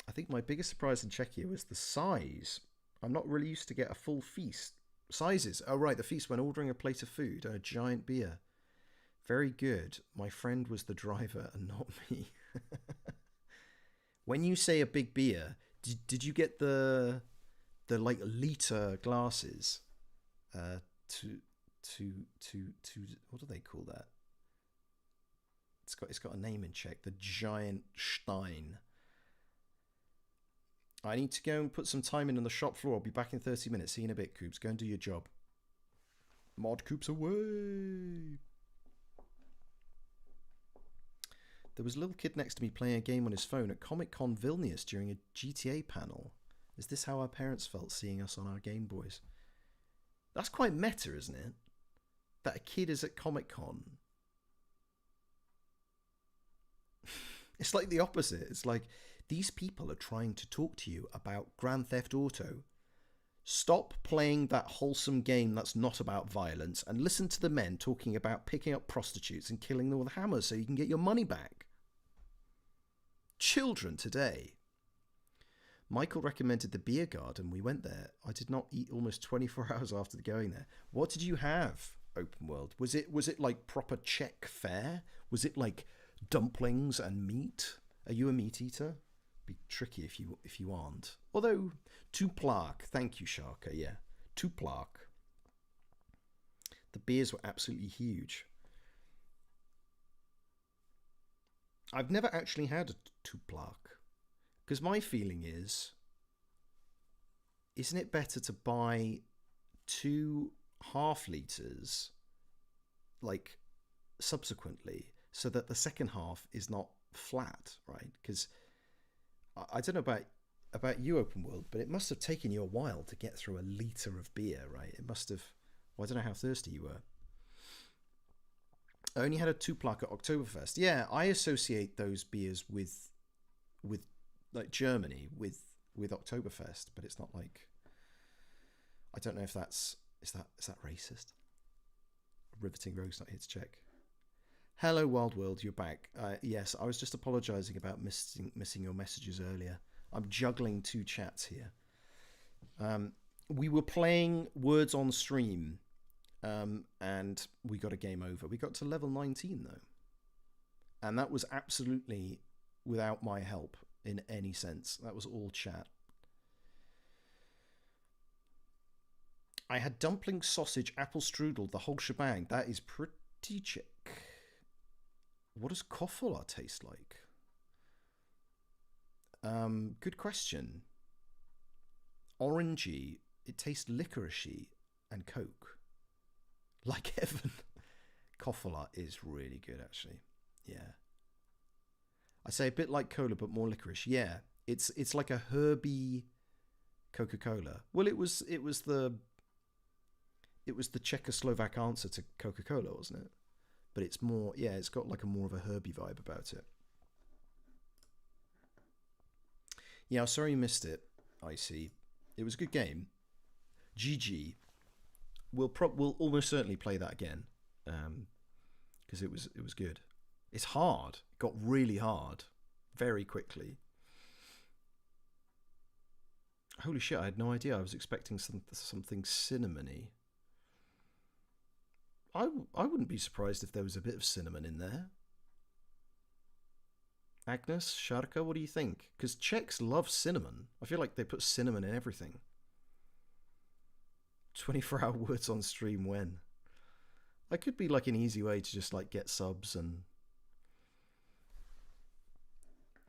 I think my biggest surprise in Czechia was the size. I'm not really used to get a full feast. Sizes. Oh, right, the feast when ordering a plate of food and a giant beer. Very good. My friend was the driver and not me. When you say a big beer, did you get the like liter glasses? To what do they call that? It's got a name in Czech. The giant Stein. I need to go and put some time in on the shop floor. I'll be back in 30 minutes. See you in a bit, Coops. Go and do your job. Mod Coops away. There was a little kid next to me playing a game on his phone at Comic-Con Vilnius during a GTA panel. Is this how our parents felt seeing us on our Game Boys? That's quite meta, isn't it? That a kid is at Comic-Con. It's like the opposite. It's like, these people are trying to talk to you about Grand Theft Auto. Stop playing that wholesome game that's not about violence and listen to the men talking about picking up prostitutes and killing them with hammers so you can get your money back. Children today. Michael recommended the beer garden. We went there. I did not eat almost 24 hours after going there. What did you have, Open World? Was it like proper Czech fare? Was it like dumplings and meat? Are you a meat eater? Be tricky if you aren't. Although, Tuplak, thank you, Sharka, yeah. Tuplak. The beers were absolutely huge. I've never actually had a Tuplak. Because my feeling is, isn't it better to buy 2 half-litres, like, subsequently, so that the second half is not flat, right? Because I don't know about you, open world, but it must have taken you a while to get through a litre of beer, right? It must have. Well, I don't know how thirsty you were. I only had a two plaque at Oktoberfest. Yeah, I associate those beers with like Germany with Oktoberfest, but it's not like. I don't know if that's is that racist. Riveting Rogue's not here to check. Hello, Wild World, you're back. Yes, I was just apologising about missing your messages earlier. I'm juggling two chats here. We were playing Words on Stream, and we got a game over. We got to level 19, though. And that was absolutely without my help in any sense. That was all chat. I had dumpling, sausage, apple strudel, the whole shebang. That is pretty chick. What does Koffola taste like? Good question. Orangey. It tastes licoricey and Coke. Like Evan. Koffola is really good, actually. Yeah. I say a bit like cola, but more licorice. Yeah. It's like a herby Coca-Cola. Well, it was the Czechoslovak answer to Coca-Cola, wasn't it? But it's more, yeah, it's got like a more of a herby vibe about it. Yeah, I'm sorry you missed it, I see. It was a good game. GG. We'll almost certainly play that again. Because it was good. It's hard. It got really hard very quickly. Holy shit, I had no idea. I was expecting something cinnamony. I wouldn't be surprised if there was a bit of cinnamon in there. Agnes, Sharka, what do you think? Because Czechs love cinnamon. I feel like they put cinnamon in everything. 24-hour words on stream when? That could be like an easy way to just like get subs and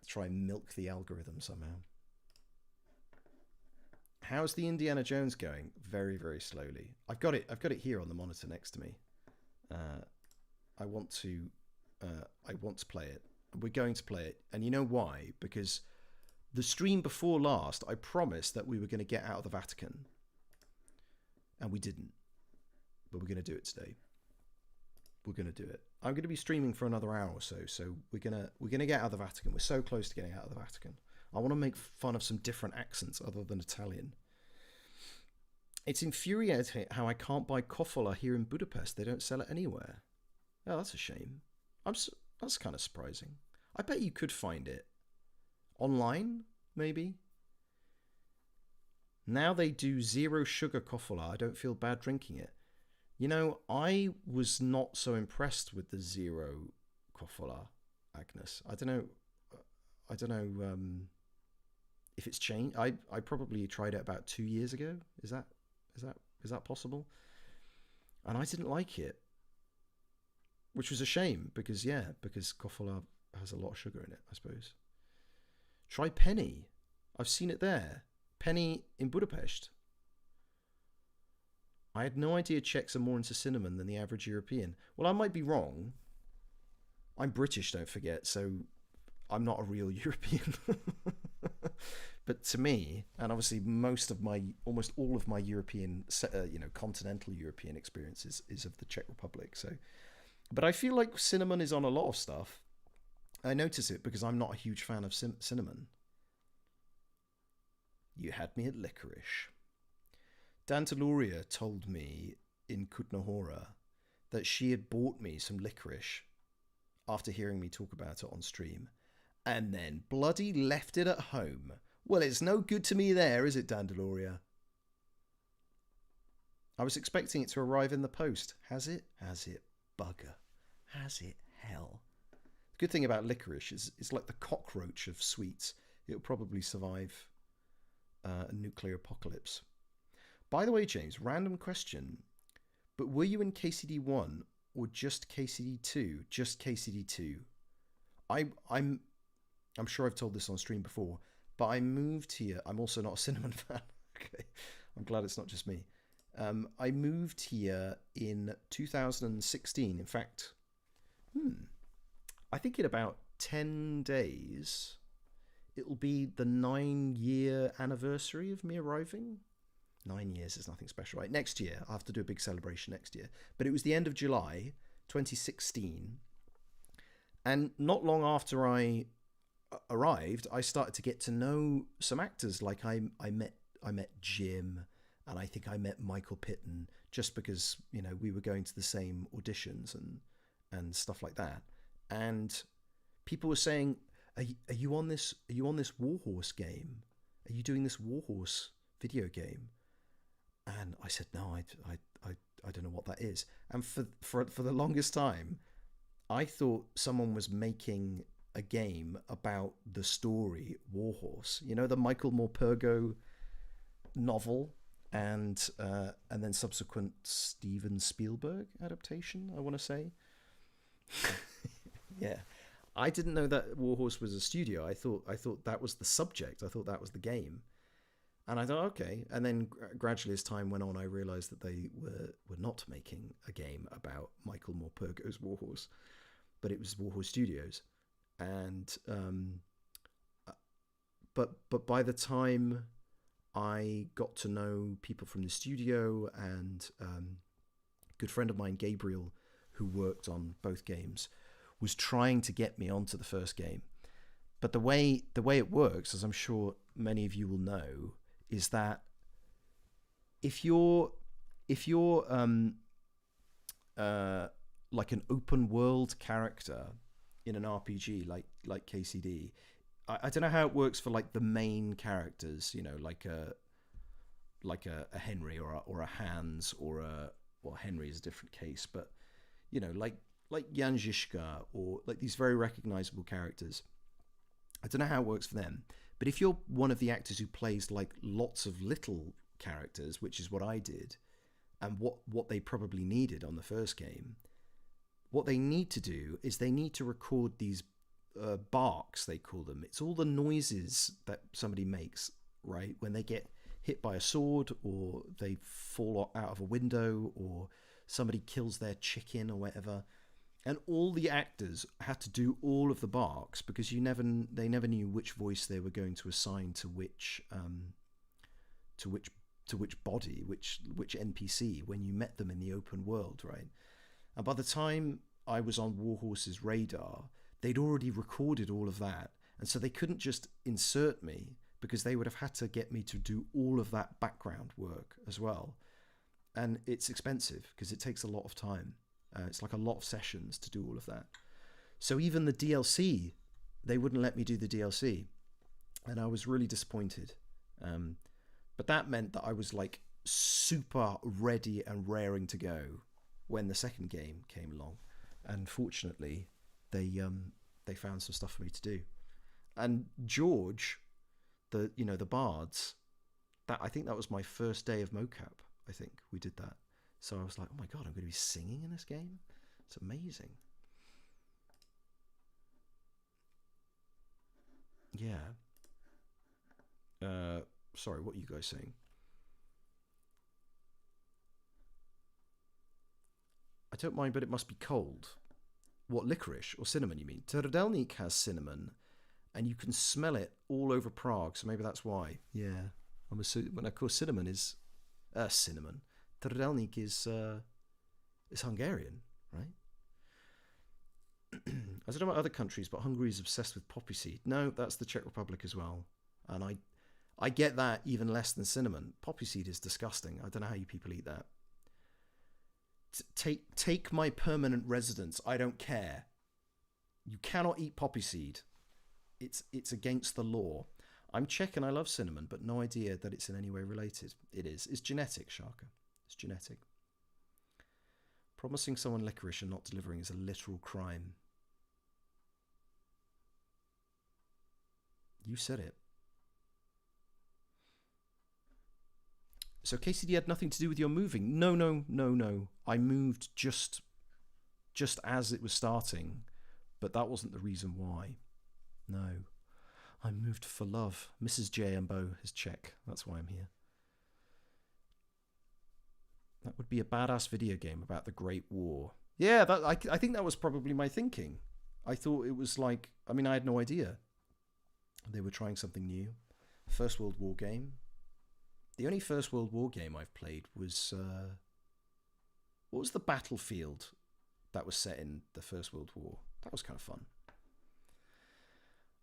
try and milk the algorithm somehow. How's the Indiana Jones going? Very, very slowly. I've got it here on the monitor next to me. I want to play it. We're going to play it, and you know why? Because the stream before last, I promised that we were going to get out of the Vatican, and we didn't. But we're going to do it today. We're going to do it. I'm going to be streaming for another hour or so. So we're gonna get out of the Vatican. We're so close to getting out of the Vatican. I want to make fun of some different accents other than Italian. It's infuriating how I can't buy Koffola here in Budapest. They don't sell it anywhere. Oh, that's a shame. That's kind of surprising. I bet you could find it online, maybe. Now they do zero sugar Koffola. I don't feel bad drinking it. You know, I was not so impressed with the zero Koffola, Agnes. I don't know if it's changed. I probably tried it about 2 years ago. Is that possible? And I didn't like it, which was a shame because Koffola has a lot of sugar in it, I suppose. Try Penny. I've seen it there. Penny in Budapest. I had no idea Czechs are more into cinnamon than the average European. Well, I might be wrong. I'm British, don't forget, so I'm not a real European. But to me, and obviously almost all of my European, continental European experiences is of the Czech Republic. So, but I feel like cinnamon is on a lot of stuff. I notice it because I'm not a huge fan of cinnamon. You had me at licorice. Dantaluria told me in Kutnahora that she had bought me some licorice after hearing me talk about it on stream, and then bloody left it at home. Well, it's no good to me there, is it, Dantaluria? I was expecting it to arrive in the post. Has it? Has it? Bugger. Has it? Hell. The good thing about licorice is it's like the cockroach of sweets. It'll probably survive a nuclear apocalypse. By the way, James, random question, but were you in KCD1 or just KCD2? Just KCD2. I'm sure I've told this on stream before, but I moved here. I'm also not a cinnamon fan. Okay, I'm glad it's not just me. I moved here in 2016. In fact, I think in about 10 days, it'll be the 9-year anniversary of me arriving. 9 years is nothing special, right? Next year, I'll have to do a big celebration next year. But it was the end of July 2016. And not long after I arrived, I started to get to know some actors. Like I met Jim, and I think I met Michael Pitton, just because we were going to the same auditions and stuff like that. And people were saying, "Are you on this? Are you on this Warhorse game? Are you doing this Warhorse video game?" And I said, "No, I don't know what that is." And for the longest time, I thought someone was making a game about the story Warhorse. The Michael Morpurgo novel, and then subsequent Steven Spielberg adaptation, I want to say. Yeah, I didn't know that Warhorse was a studio. I thought that was the subject. I thought that was the game, and I thought, okay. And then gradually, as time went on, I realized that they were not making a game about Michael Morpurgo's Warhorse, but it was Warhorse Studios. And but by the time I got to know people from the studio, and a good friend of mine, Gabriel, who worked on both games, was trying to get me onto the first game. But the way it works, as I'm sure many of you will know, is that if you're like an open world character in an RPG like KCD, I don't know how it works for like the main characters, like a Henry or a Hans well, Henry is a different case, but like Jan Žižka, or like these very recognizable characters. I don't know how it works for them, but if you're one of the actors who plays like lots of little characters, which is what I did, and what they probably needed on the first game, what they need to do is they need to record these barks, they call them. It's all the noises that somebody makes, right? When they get hit by a sword, or they fall out of a window, or somebody kills their chicken or whatever. And all the actors had to do all of the barks, because they never knew which voice they were going to assign to which body, which NPC when you met them in the open world, right? And by the time I was on Warhorse's radar, they'd already recorded all of that, and so they couldn't just insert me, because they would have had to get me to do all of that background work as well. And it's expensive, because it takes a lot of time. It's like a lot of sessions to do all of that. So even the DLC, they wouldn't let me do the DLC. And I was really disappointed. But that meant that I was like super ready and raring to go when the second game came along. And fortunately, they found some stuff for me to do. And George, the bards, I think that was my first day of mocap. I think we did that. So I was like, oh my God, I'm going to be singing in this game? It's amazing. Yeah. Sorry, what are you guys saying? I don't mind, but it must be cold. What, licorice or cinnamon, you mean? Trdelník has cinnamon, and you can smell it all over Prague, so maybe that's why. Yeah. When of course cinnamon is... cinnamon. Trdelník is Hungarian, right? I don't know about other countries, but Hungary is obsessed with poppy seed. No, that's the Czech Republic as well. And I get that even less than cinnamon. Poppy seed is disgusting. I don't know how you people eat that. Take my permanent residence. I don't care. You cannot eat poppy seed. It's against the law. I'm Czech and I love cinnamon, but no idea that it's in any way related. It is. It's genetic, Sharka. It's genetic. Promising someone licorice and not delivering is a literal crime. You said it. So KCD had nothing to do with your moving? No. I moved just as it was starting, but that wasn't the reason why. No. I moved for love. Mrs. JMBeau is Czech. That's why I'm here. That would be a badass video game about the Great War. Yeah, I think that was probably my thinking. I thought it was like... I mean, I had no idea. They were trying something new. First World War game. The only First World War game I've played was... what was the battlefield that was set in the First World War? That was kind of fun.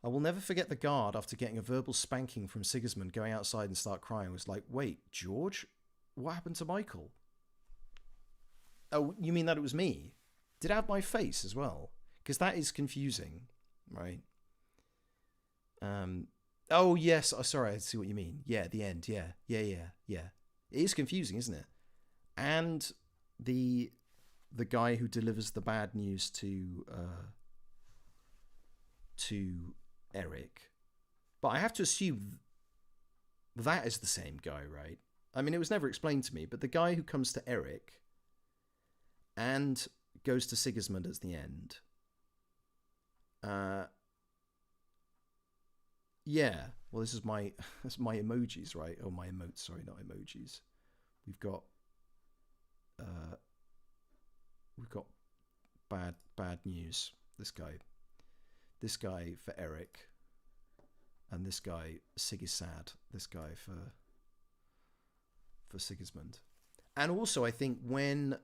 I will never forget the guard after getting a verbal spanking from Sigismund going outside and start crying. Was like, wait, George? What happened to Michael? Oh, you mean that it was me? Did it have my face as well? Because that is confusing, right? Oh, yes. Oh, sorry, I see what you mean. Yeah, at the end. Yeah. It is confusing, isn't it? And the guy who delivers the bad news to Eric. But I have to assume that is the same guy, right? I mean, it was never explained to me, but the guy who comes to Eric and goes to Sigismund at the end. Yeah. Well, this is my emojis, right? Oh, my emotes. Sorry, not emojis. We've got bad news. This guy for Eric, and this guy Sig is sad. This guy for Sigismund, and also I think when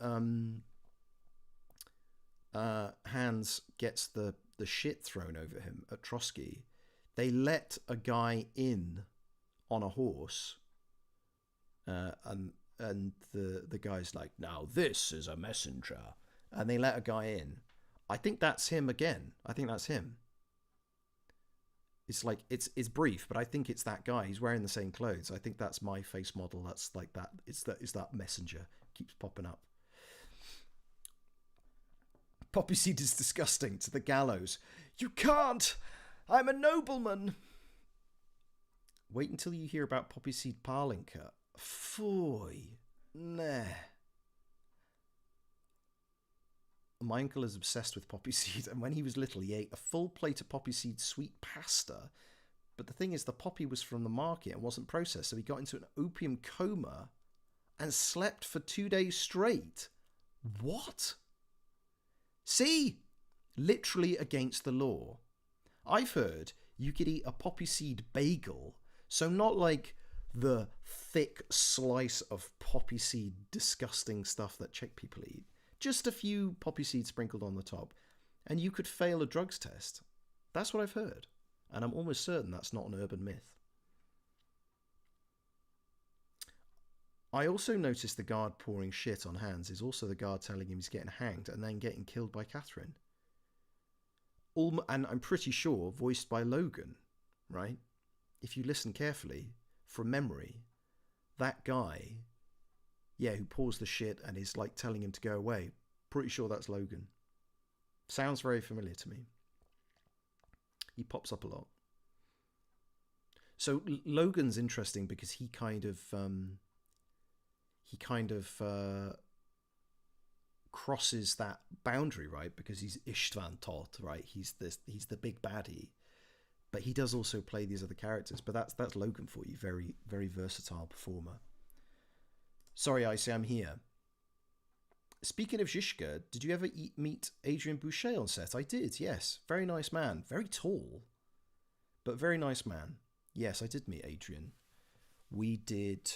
Hans gets the shit thrown over him at Trotsky, they let a guy in on a horse, and the guy's like, now this is a messenger, and they let a guy in. I think that's him again. I think that's him. It's like it's brief, but I think it's that guy. He's wearing the same clothes. I think that's my face model. That's like that. It's that messenger keeps popping up. Poppy seed is disgusting. To the gallows. You can't. I'm a nobleman. Wait until you hear about poppy seed Parlinka. Foy. Nah. My uncle is obsessed with poppy seed, and when he was little, he ate a full plate of poppy seed sweet pasta. But the thing is, the poppy was from the market and wasn't processed, so he got into an opium coma and slept for 2 days straight. What? See? Literally against the law. I've heard you could eat a poppy seed bagel, so not like the thick slice of poppy seed disgusting stuff that Czech people eat. Just a few poppy seeds sprinkled on the top, and you could fail a drugs test. That's what I've heard, and I'm almost certain that's not an urban myth. I also noticed the guard pouring shit on Hans is also the guard telling him he's getting hanged and then getting killed by Catherine. And I'm pretty sure voiced by Logan, right? If you listen carefully, from memory, that guy... yeah, who pours the shit and is like telling him to go away. Pretty sure that's Logan. Sounds very familiar to me. He pops up a lot. So Logan's interesting because he kind of crosses that boundary, right? Because he's Istvan Todt, right? He's the big baddie. But he does also play these other characters. But that's Logan for you. Very, very versatile performer. Sorry, Icy, I'm here. Speaking of Zizka, did you ever meet Adrian Boucher on set? I did, yes. Very nice man. Very tall, but very nice man. Yes, I did meet Adrian. We did...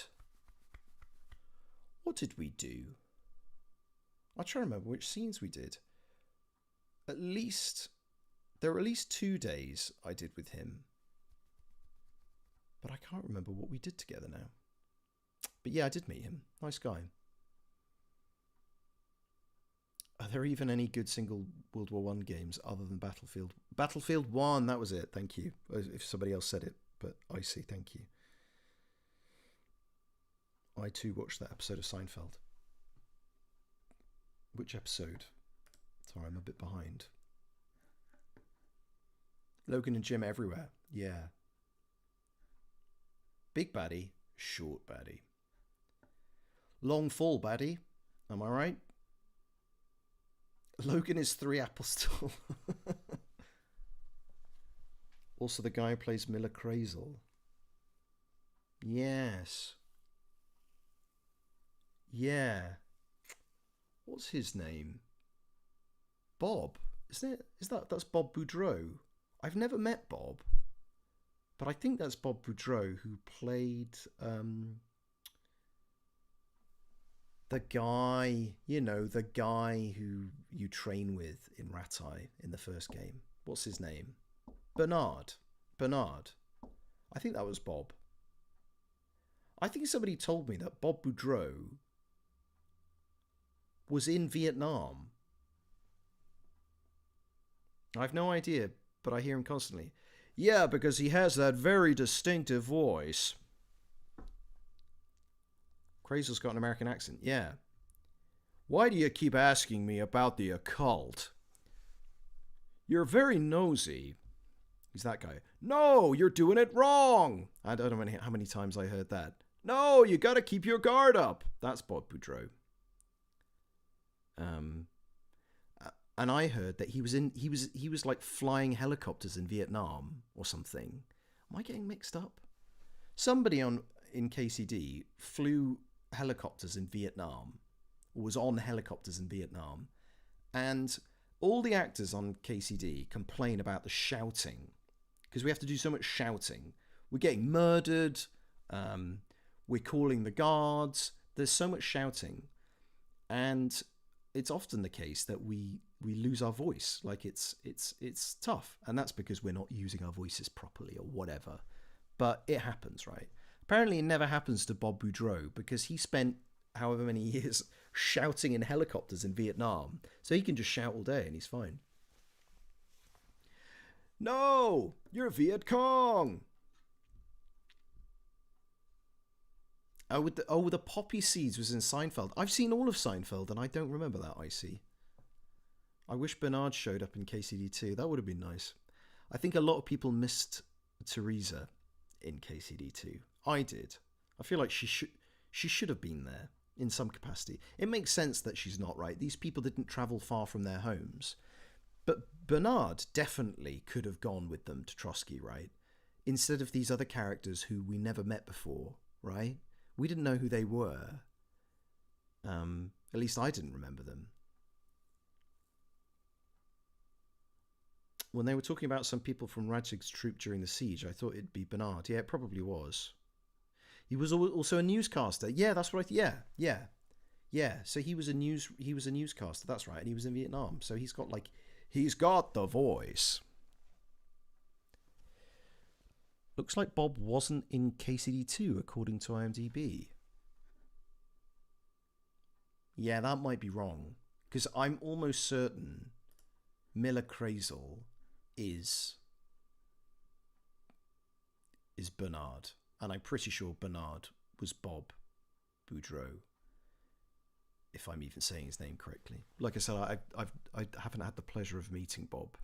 what did we do? I'll try to remember which scenes we did. There were at least 2 days I did with him. But I can't remember what we did together now. But yeah, I did meet him. Nice guy. Are there even any good single World War I games other than Battlefield? Battlefield 1, that was it. Thank you. If somebody else said it, but I see. Thank you. I too watched that episode of Seinfeld. Which episode? Sorry, I'm a bit behind. Logan and Jim everywhere. Yeah. Big baddie, short baddie. Long fall baddie. Am I right? Logan is 3 apples tall. Also the guy who plays Miller Crazel. Yes. Yeah. What's his name? Bob. Isn't it? That's Bob Boudreau. I've never met Bob. But I think that's Bob Boudreau who played the guy, the guy who you train with in Ratai in the first game. What's his name? Bernard. Bernard. I think that was Bob. I think somebody told me that Bob Boudreau was in Vietnam. I've no idea, but I hear him constantly. Yeah, because he has that very distinctive voice. Crazel's got an American accent. Yeah. Why do you keep asking me about the occult? You're very nosy. He's that guy. No, you're doing it wrong. I don't know how many times I heard that. No, you got to keep your guard up. That's Bob Boudreau. And I heard that he was like flying helicopters in Vietnam or something. Am I getting mixed up? Somebody in KCD flew helicopters in Vietnam, or was on helicopters in Vietnam, and all the actors on KCD complain about the shouting because we have to do so much shouting. We're getting murdered. We're calling the guards. There's so much shouting, and it's often the case that we lose our voice. Like it's tough, and that's because we're not using our voices properly or whatever. But it happens, right? Apparently, it never happens to Bob Boudreau because he spent however many years shouting in helicopters in Vietnam, so he can just shout all day and he's fine. No, you're Viet Cong. The poppy seeds was in Seinfeld. I've seen all of Seinfeld and I don't remember that, Icy. I wish Bernard showed up in KCD too. That would have been nice. I think a lot of people missed Teresa in KCD too. I did. I feel like she should have been there in some capacity. It makes sense that she's not, right? These people didn't travel far from their homes. But Bernard definitely could have gone with them to Trotsky, right? Instead of these other characters who we never met before, right? We didn't know who they were. At least I didn't remember them. When they were talking about some people from Radzig's troop during the siege, I thought it'd be Bernard. Yeah, it probably was. He was also a newscaster. Yeah, that's what Yeah. So he was a newscaster. That's right, and he was in Vietnam. So he's got the voice. Looks like Bob wasn't in KCD2 according to IMDb. Yeah, that might be wrong because I'm almost certain Miller Crazel is Bernard, and I'm pretty sure Bernard was Bob Boudreau, if I'm even saying his name correctly. Like I said, I haven't had the pleasure of meeting Bob.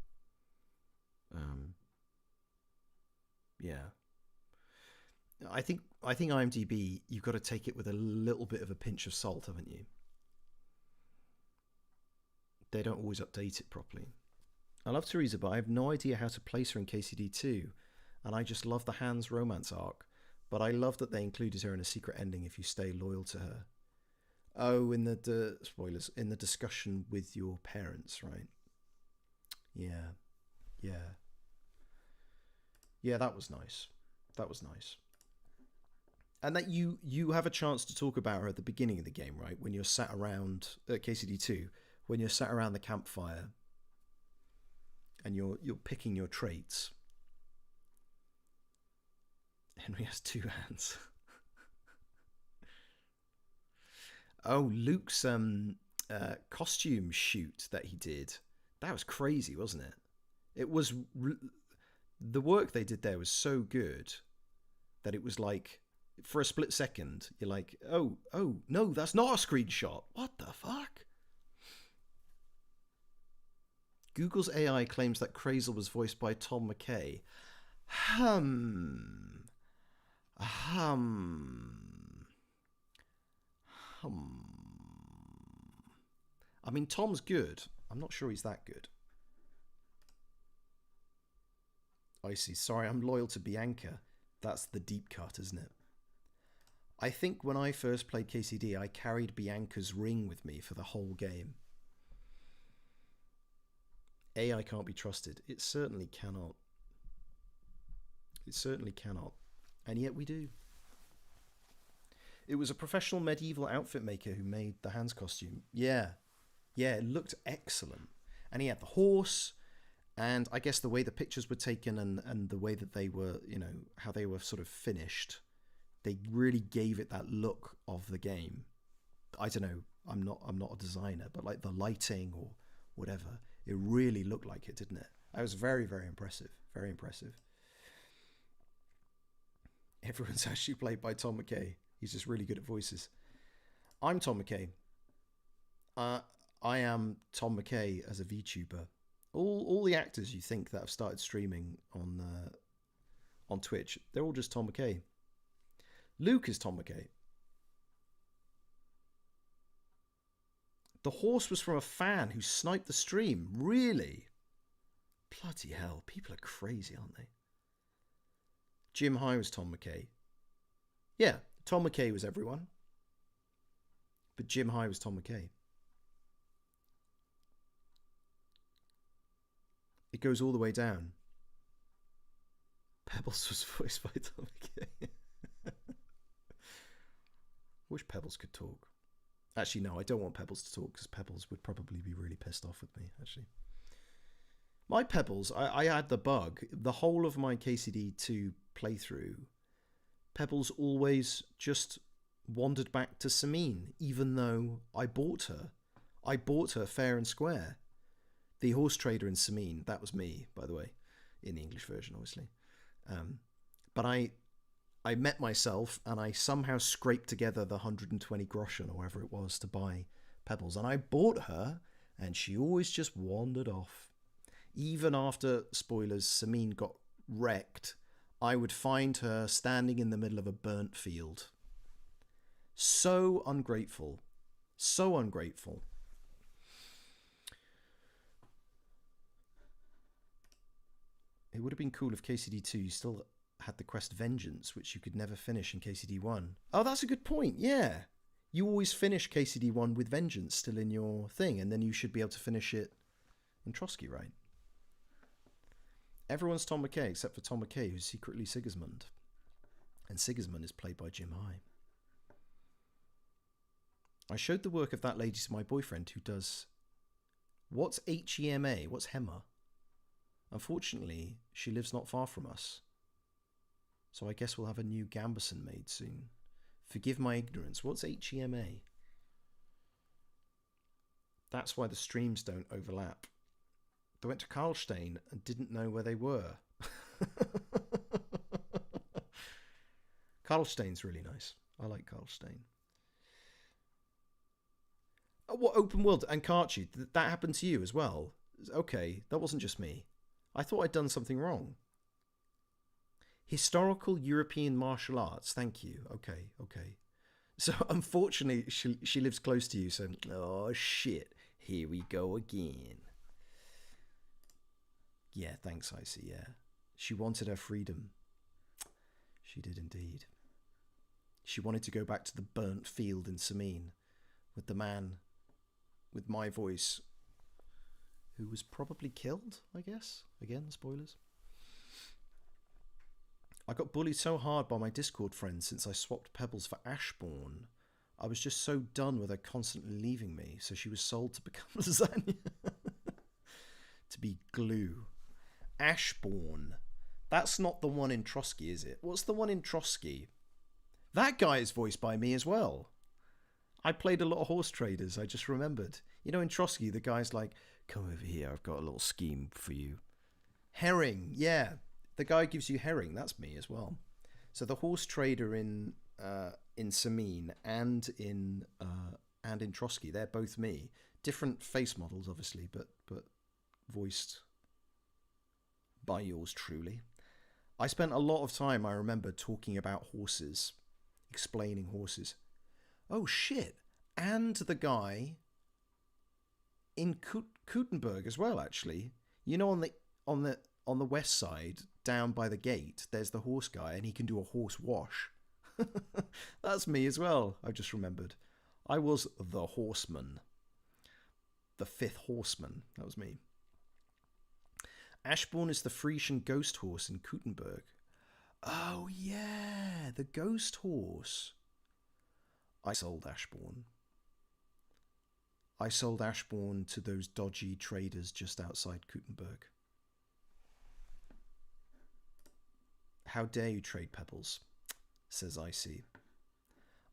Yeah. I think IMDb, you've got to take it with a little bit of a pinch of salt, haven't you? They don't always update it properly. I love Teresa, but I have no idea how to place her in KCD2, and I just love the Hans romance arc. But I love that they included her in a secret ending if you stay loyal to her. Oh, in the spoilers, in the discussion with your parents, right? Yeah. Yeah, that was nice. And that you have a chance to talk about her at the beginning of the game, right? When you're sat around KCD2, when you're sat around the campfire and you're picking your traits. Henry has two hands. Oh, Luke's costume shoot that he did. That was crazy, wasn't it? It was... The work they did there was so good that it was like, for a split second, you're like, oh, no, that's not a screenshot. What the fuck? Google's AI claims that Crazel was voiced by Tom McKay. I mean, Tom's good. I'm not sure he's that good. I see. Sorry, I'm loyal to Bianca. That's the deep cut, isn't it? I think when I first played KCD, I carried Bianca's ring with me for the whole game. AI can't be trusted. It certainly cannot. It certainly cannot. And yet we do. It was a professional medieval outfit maker who made the Hans costume. Yeah. Yeah, it looked excellent. And he had the horse, and I guess the way the pictures were taken and the way that they were, how they were sort of finished, they really gave it that look of the game. I don't know, I'm not a designer, but like the lighting or whatever, it really looked like it, didn't it? It was very, very impressive. Very impressive. Everyone's actually played by Tom McKay. He's just really good at voices. I'm Tom McKay. I am Tom McKay as a VTuber. All the actors you think that have started streaming on Twitch, they're all just Tom McKay. Luke is Tom McKay. The horse was from a fan who sniped the stream. Really? Bloody hell, people are crazy, aren't they? Jim High was Tom McKay. Yeah, Tom McKay was everyone. But Jim High was Tom McKay. It goes all the way down. Pebbles was voiced by Tom McKay. Wish Pebbles could talk. Actually, no, I don't want Pebbles to talk because Pebbles would probably be really pissed off with me, actually. My Pebbles, I had the bug. The whole of my KCD2 playthrough, Pebbles always just wandered back to Samine, even though I bought her. I bought her fair and square. The horse trader in Samine, that was me, by the way, in the English version, obviously. But I met myself and I somehow scraped together the 120 groschen or whatever it was to buy Pebbles. And I bought her and she always just wandered off. Even after, spoilers, Samine got wrecked, I would find her standing in the middle of a burnt field. So ungrateful. So ungrateful. It would have been cool if KCD2 you still had the quest Vengeance, which you could never finish in KCD1. Oh, that's a good point, yeah. You always finish KCD1 with Vengeance still in your thing, and then you should be able to finish it in Trotsky, right? Everyone's Tom McKay except for Tom McKay, who's secretly Sigismund. And Sigismund is played by Jim High. I showed the work of that lady to my boyfriend who does... What's HEMA? What's HEMA? Unfortunately, she lives not far from us. So I guess we'll have a new Gamberson made soon. Forgive my ignorance. What's HEMA? That's why the streams don't overlap. They went to Karlstein and didn't know where they were. Karlstein's really nice. I like Karlstein. Oh, what, open world and Karchi? That happened to you as well? Okay, that wasn't just me. I thought I'd done something wrong. Historical European martial arts. Thank you. Okay. So unfortunately, she lives close to you. So, oh shit, here we go again. Yeah, thanks, Icy. Yeah, she wanted her freedom. She did indeed. She wanted to go back to the burnt field in Samine with the man with my voice, who was probably killed, I guess. Again, spoilers. I got bullied so hard by my Discord friends since I swapped Pebbles for Ashbourne. I was just so done with her constantly leaving me, so she was sold to become lasagna. To be glue. Ashbourne. That's not the one in Trotsky, is it? What's the one in Trotsky? That guy is voiced by me as well. I played a lot of horse traders, I just remembered. You know, in Trotsky, the guy's like, come over here, I've got a little scheme for you. Herring, yeah. The guy gives you herring, that's me as well. So the horse trader in Samine and in Trotsky, they're both me. Different face models, obviously, but voiced by yours truly. I spent a lot of time, I remember, talking about horses, explaining horses. Oh shit! And the guy in Kuttenberg as well, actually. You know, on the west side, down by the gate, there's the horse guy, and he can do a horse wash. That's me as well. I just remembered. I was the horseman, the fifth horseman. That was me. Ashbourne is the Frisian ghost horse in Kuttenberg. Oh, yeah, the ghost horse. I sold Ashbourne. I sold Ashbourne to those dodgy traders just outside Kuttenberg. How dare you trade pebbles, says IC.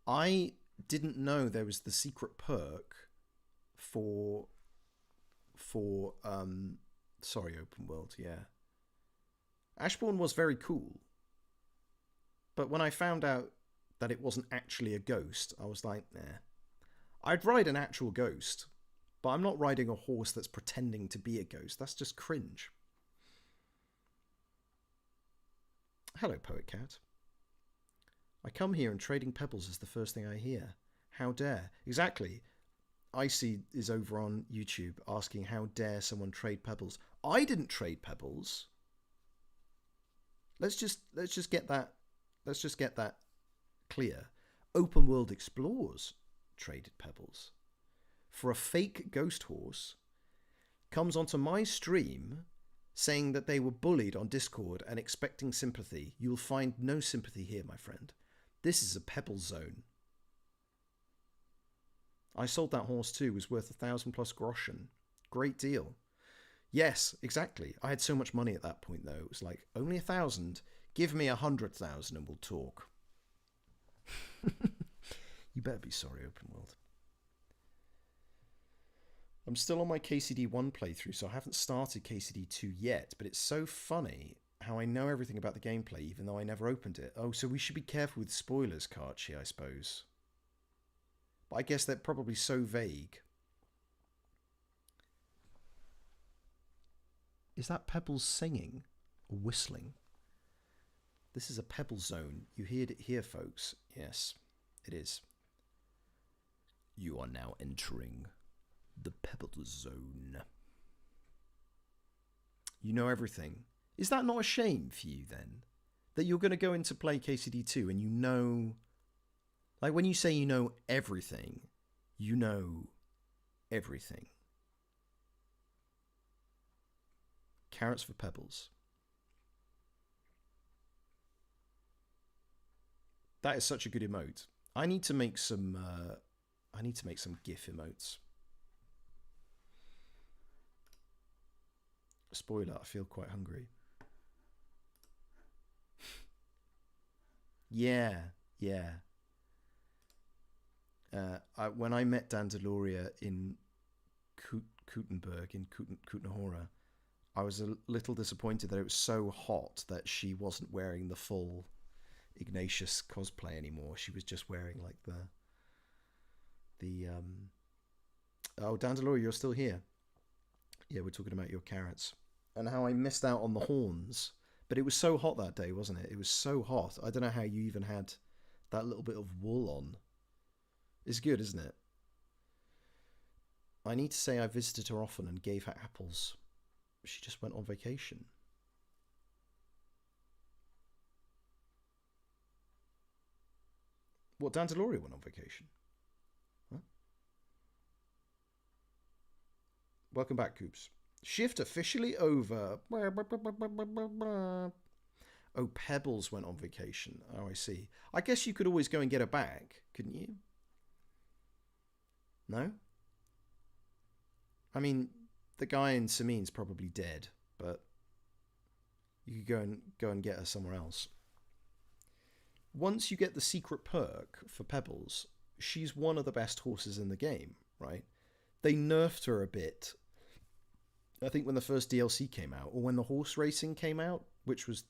I didn't know there was the secret perk for sorry, open world, yeah. Ashbourne was very cool. But when I found out that it wasn't actually a ghost, I was like, nah. I'd ride an actual ghost, but I'm not riding a horse that's pretending to be a ghost. That's just cringe. Hello, Poet Cat. I come here and trading pebbles is the first thing I hear. How dare. Exactly. Icy is over on YouTube asking how dare someone trade pebbles. I didn't trade pebbles. Let's just get that clear. Open World Explorers traded pebbles. For a fake ghost horse comes onto my stream saying that they were bullied on Discord and expecting sympathy. You'll find no sympathy here, my friend. This is a pebble zone. I sold that horse too, was worth 1,000 plus groschen. Great deal. Yes, exactly. I had so much money at that point though. It was like, only 1,000? Give me 100,000 and we'll talk. You better be sorry, Open World. I'm still on my KCD 1 playthrough, so I haven't started KCD 2 yet, but it's so funny how I know everything about the gameplay even though I never opened it. Oh, so we should be careful with spoilers, Karchi, I suppose. But I guess they're probably so vague. Is that Pebbles singing or whistling? This is a Pebble zone. You heard it here, folks. Yes, it is. You are now entering the Pebble zone. You know everything. Is that not a shame for you then? That you're going to go into play KCD 2 and you know... Like when you say you know everything, you know everything. Carrots for pebbles. That is such a good emote. I need to make some GIF emotes. Spoiler, I feel quite hungry. Yeah. When I met Dandaloria in Kuttenberg, in Kutnahora, I was a little disappointed that it was so hot that she wasn't wearing the full Ignatius cosplay anymore. She was just wearing like the oh, Dandaloria, you're still here. Yeah, we're talking about your carrots and how I missed out on the horns. But it was so hot that day, wasn't it? It was so hot. I don't know how you even had that little bit of wool on. It's good, isn't it? I need to say I visited her often and gave her apples. She just went on vacation. What, Dandaloria went on vacation? Huh? Welcome back, Coops. Shift officially over. Oh, Pebbles went on vacation. Oh, I see. I guess you could always go and get her back, couldn't you? No? I mean, the guy in Samin's probably dead, but you could go and get her somewhere else. Once you get the secret perk for Pebbles, she's one of the best horses in the game, right? They nerfed her a bit. I think when the first DLC came out, or when the horse racing came out, which was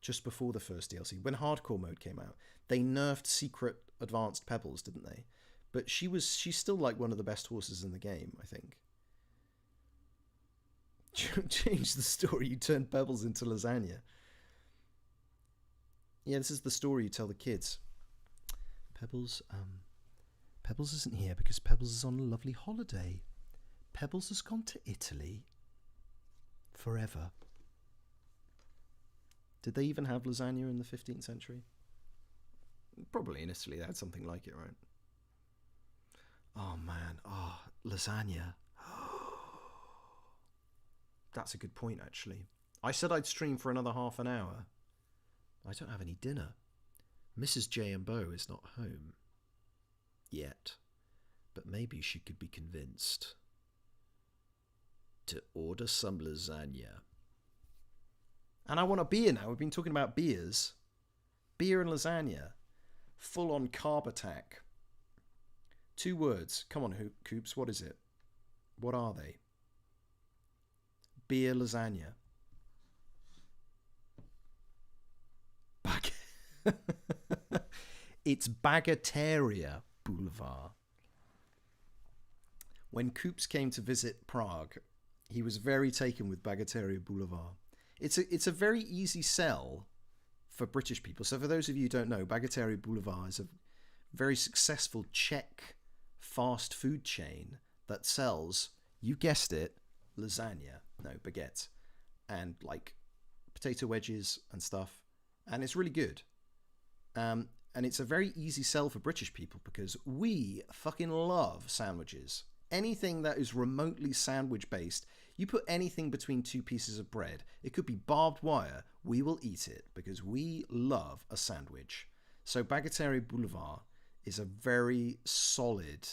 just before the first DLC, when hardcore mode came out, they nerfed secret advanced Pebbles, didn't they? But she's still like one of the best horses in the game, I think. Change the story, you turn Pebbles into lasagna. Yeah, this is the story you tell the kids. Pebbles isn't here because Pebbles is on a lovely holiday. Pebbles has gone to Italy. Forever. Did they even have lasagna in the 15th century? Probably in Italy they had something like it, right? Oh man, lasagna. That's a good point, actually. I said I'd stream for another half an hour. I don't have any dinner. Mrs. JMBeau is not home. Yet. But maybe she could be convinced to order some lasagna. And I want a beer now. We've been talking about beers. Beer and lasagna. Full on carb attack. 2 words. Come on, Coops. What is it? What are they? Beer lasagna. It's Bagatteria Boulevard. When Coops came to visit Prague, he was very taken with Bagatteria Boulevard. It's a very easy sell for British people. So for those of you who don't know, Bagatteria Boulevard is a very successful Czech fast food chain that sells, you guessed it, lasagna, no, baguette, and like potato wedges and stuff. And it's really good. And it's a very easy sell for British people because we fucking love sandwiches. Anything that is remotely sandwich based, you put anything between 2 pieces of bread, it could be barbed wire, we will eat it because we love a sandwich. So Bagatteria Boulevard is a very solid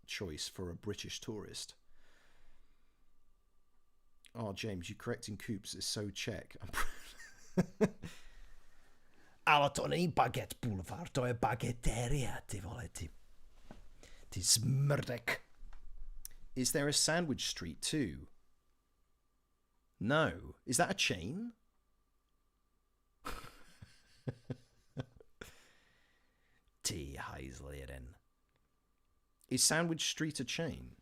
choice for a British tourist. Oh, James, you correcting Coops is so Czech. Ale to není Baguette Boulevard, to je Bagatteria, ty vole, ty smrdek. Is there a sandwich street too? No. Is that a chain? Ty hajzljeden. Is Sandwich Street a chain?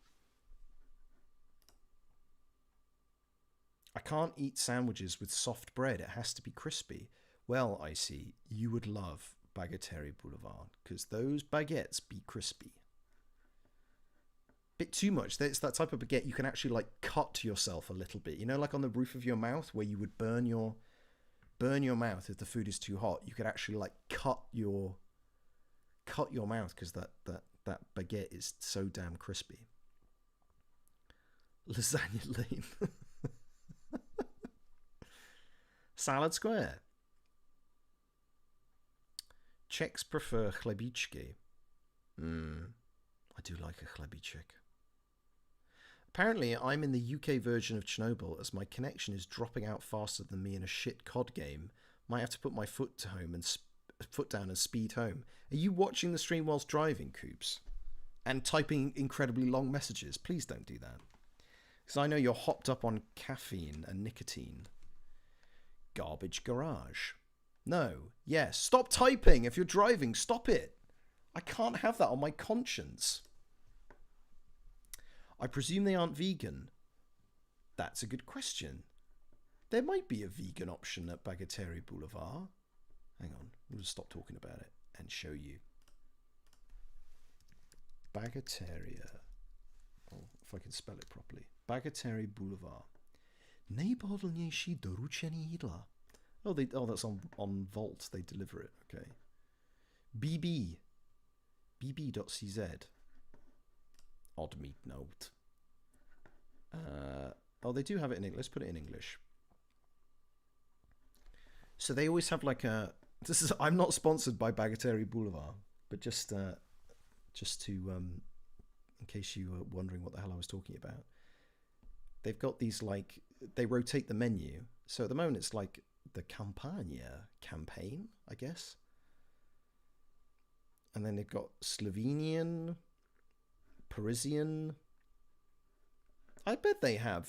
I can't eat sandwiches with soft bread. It has to be crispy. Well, I see. You would love Bagatteria Boulevard because those baguettes be crispy. Bit too much. It's that type of baguette you can actually like cut yourself a little bit. You know, like on the roof of your mouth where you would burn your mouth if the food is too hot. You could actually like cut your mouth because that baguette is so damn crispy. Lasagna Lane. Salad Square. Czechs prefer chlebičky. I do like a chlebiček. Apparently, I'm in the UK version of Chernobyl as my connection is dropping out faster than me in a shit COD game. Might have to put my foot down and speed home. Are you watching the stream whilst driving, Coops? And typing incredibly long messages? Please don't do that. Because I know you're hopped up on caffeine and nicotine. Garbage garage. No. Yes. Stop typing. If you're driving, stop it. I can't have that on my conscience. I presume they aren't vegan. That's a good question. There might be a vegan option at Bagatteria Boulevard. Hang on. We'll just stop talking about it and show you. Bagatteria. Oh, if I can spell it properly. Bagatteria Boulevard. Nejpohodlnější doručení jídla. Oh, that's on Volt. They deliver it. Okay. bb.cz. Odd meat note. They do have it in English. Let's put it in English. So they always have like a. I'm not sponsored by Bagatteria Boulevard, but just to in case you were wondering what the hell I was talking about. They've got these like they rotate the menu. So at the moment it's like the Campania campaign, I guess. And then they've got Slovenian, Parisian. I bet they have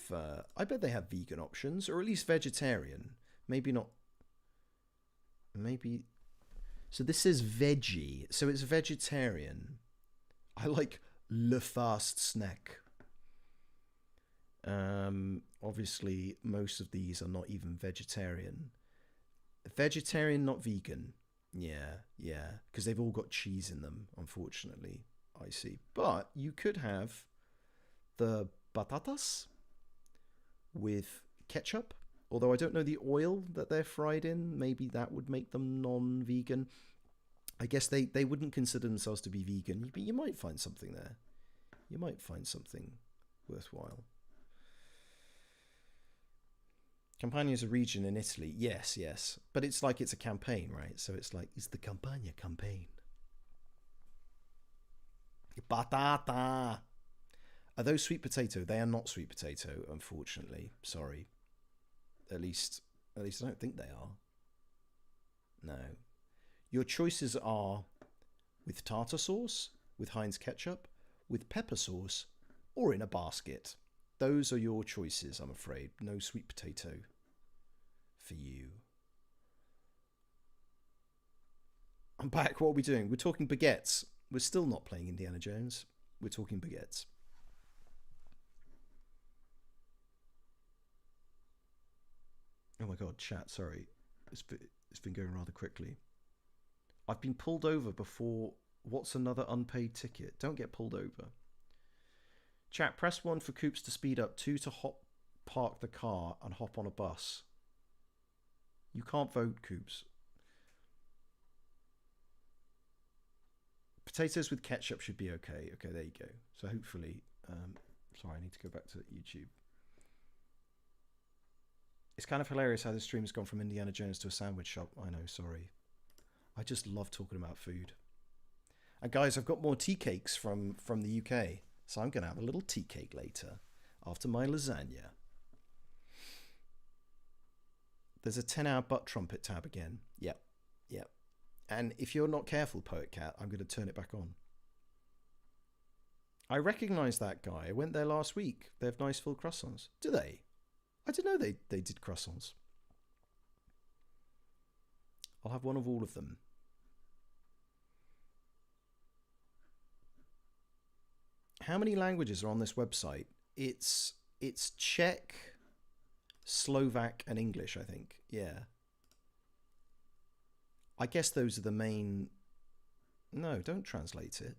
vegan options, or at least vegetarian. Maybe not. Maybe. So this is veggie. So it's vegetarian. I like le fast snack. Obviously, most of these are not even vegetarian. Vegetarian, not vegan. Yeah, because they've all got cheese in them, unfortunately. I see. But you could have the batatas with ketchup, although I don't know the oil that they're fried in. Maybe that would make them non-vegan. I guess they wouldn't consider themselves to be vegan, but you might find something there. You might find something worthwhile. Campania is a region in Italy. Yes, yes. But it's like it's a campaign, right? So it's like, it's the Campania campaign. Patata. Are those sweet potato? They are not sweet potato, unfortunately. Sorry. At least I don't think they are. No. Your choices are with tartar sauce, with Heinz ketchup, with pepper sauce, or in a basket. Those are your choices, I'm afraid. No sweet potato for you. I'm back. What are we doing? We're talking baguettes. We're still not playing Indiana Jones. We're talking baguettes. Oh my god, chat, sorry. It's been going rather quickly. I've been pulled over before. What's another unpaid ticket? Don't get pulled over. Chat, press 1 for Coops to speed up, 2 to park the car and hop on a bus. You can't vote, Coops. Potatoes with ketchup should be okay. Okay, there you go. So hopefully... sorry, I need to go back to YouTube. It's kind of hilarious how this stream has gone from Indiana Jones to a sandwich shop. I know, sorry. I just love talking about food. And guys, I've got more tea cakes from the UK. So I'm going to have a little tea cake later after my lasagna. There's a 10-hour butt trumpet tab again. Yep, yep. And if you're not careful, Poet Cat, I'm going to turn it back on. I recognise that guy. I went there last week. They have nice full croissants. Do they? I didn't know they did croissants. I'll have one of all of them. How many languages are on this website? It's Czech, Slovak, and English, I think. Yeah. I guess those are the main... No, don't translate it.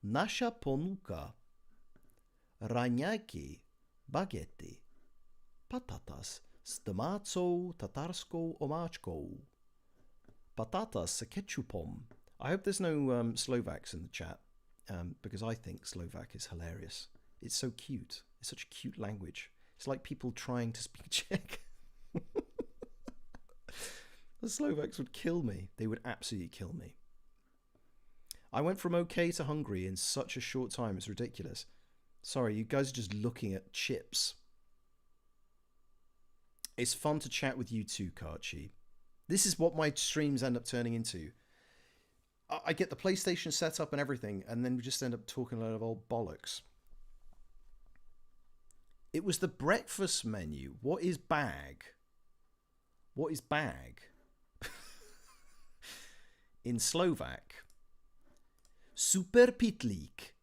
Nasza ponuka. Raňajky, bagiety, patatas s domácou tatarskou omáčkou. Patatas s ketchupom. I hope there's no Slovaks in the chat, because I think Slovak is hilarious. It's so cute. It's such a cute language. It's like people trying to speak Czech. The Slovaks would kill me. They would absolutely kill me. I went from okay to hungry in such a short time. It's ridiculous. Sorry, you guys are just looking at chips. It's fun to chat with you too, Karchi. This is what my streams end up turning into. I get the PlayStation set up and everything, and then we just end up talking a lot of old bollocks. It was the breakfast menu. What is bag? What is bag? In Slovak, super pitlik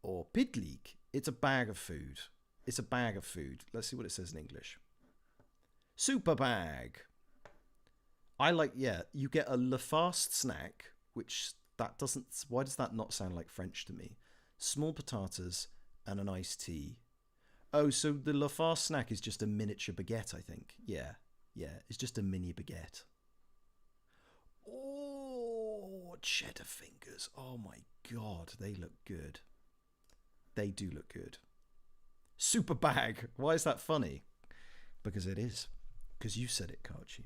or pitlik. It's a bag of food. It's a bag of food. Let's see what it says in English. Super bag. I like, yeah, you get a Le Fast snack, which that doesn't, why does that not sound like French to me? Small potatoes and an iced tea. Oh, so the Le Fast snack is just a miniature baguette, I think. Yeah, yeah, it's just a mini baguette. Oh, cheddar fingers. Oh my God, they look good. They do look good. Super bag. Why is that funny? Because it is. Because you said it, Karchi.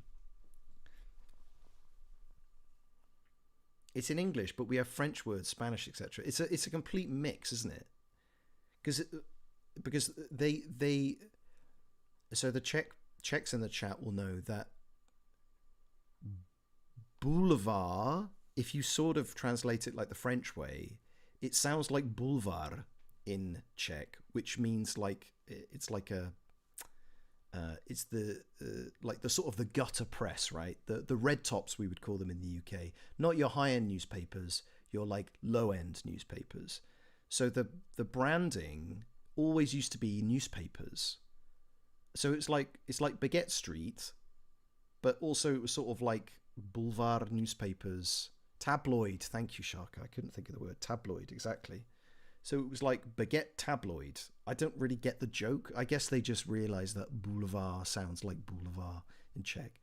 It's in English, but we have French words, Spanish, etc. It's a complete mix, isn't it? Because they so the Czechs in the chat will know that boulevard, if you sort of translate it like the French way, it sounds like boulevard in Czech, which means like it's like a it's the like the sort of the gutter press, right? The red tops, we would call them in the UK, not your high-end newspapers, your like low-end newspapers. So the branding always used to be newspapers. So it's like Baguette Street, but also it was sort of like boulevard newspapers, tabloid. Thank you, Shaka. I couldn't think of the word tabloid exactly. So it was like Baguette Tabloid. I don't really get the joke. I guess they just realised that boulevard sounds like boulevard in Czech.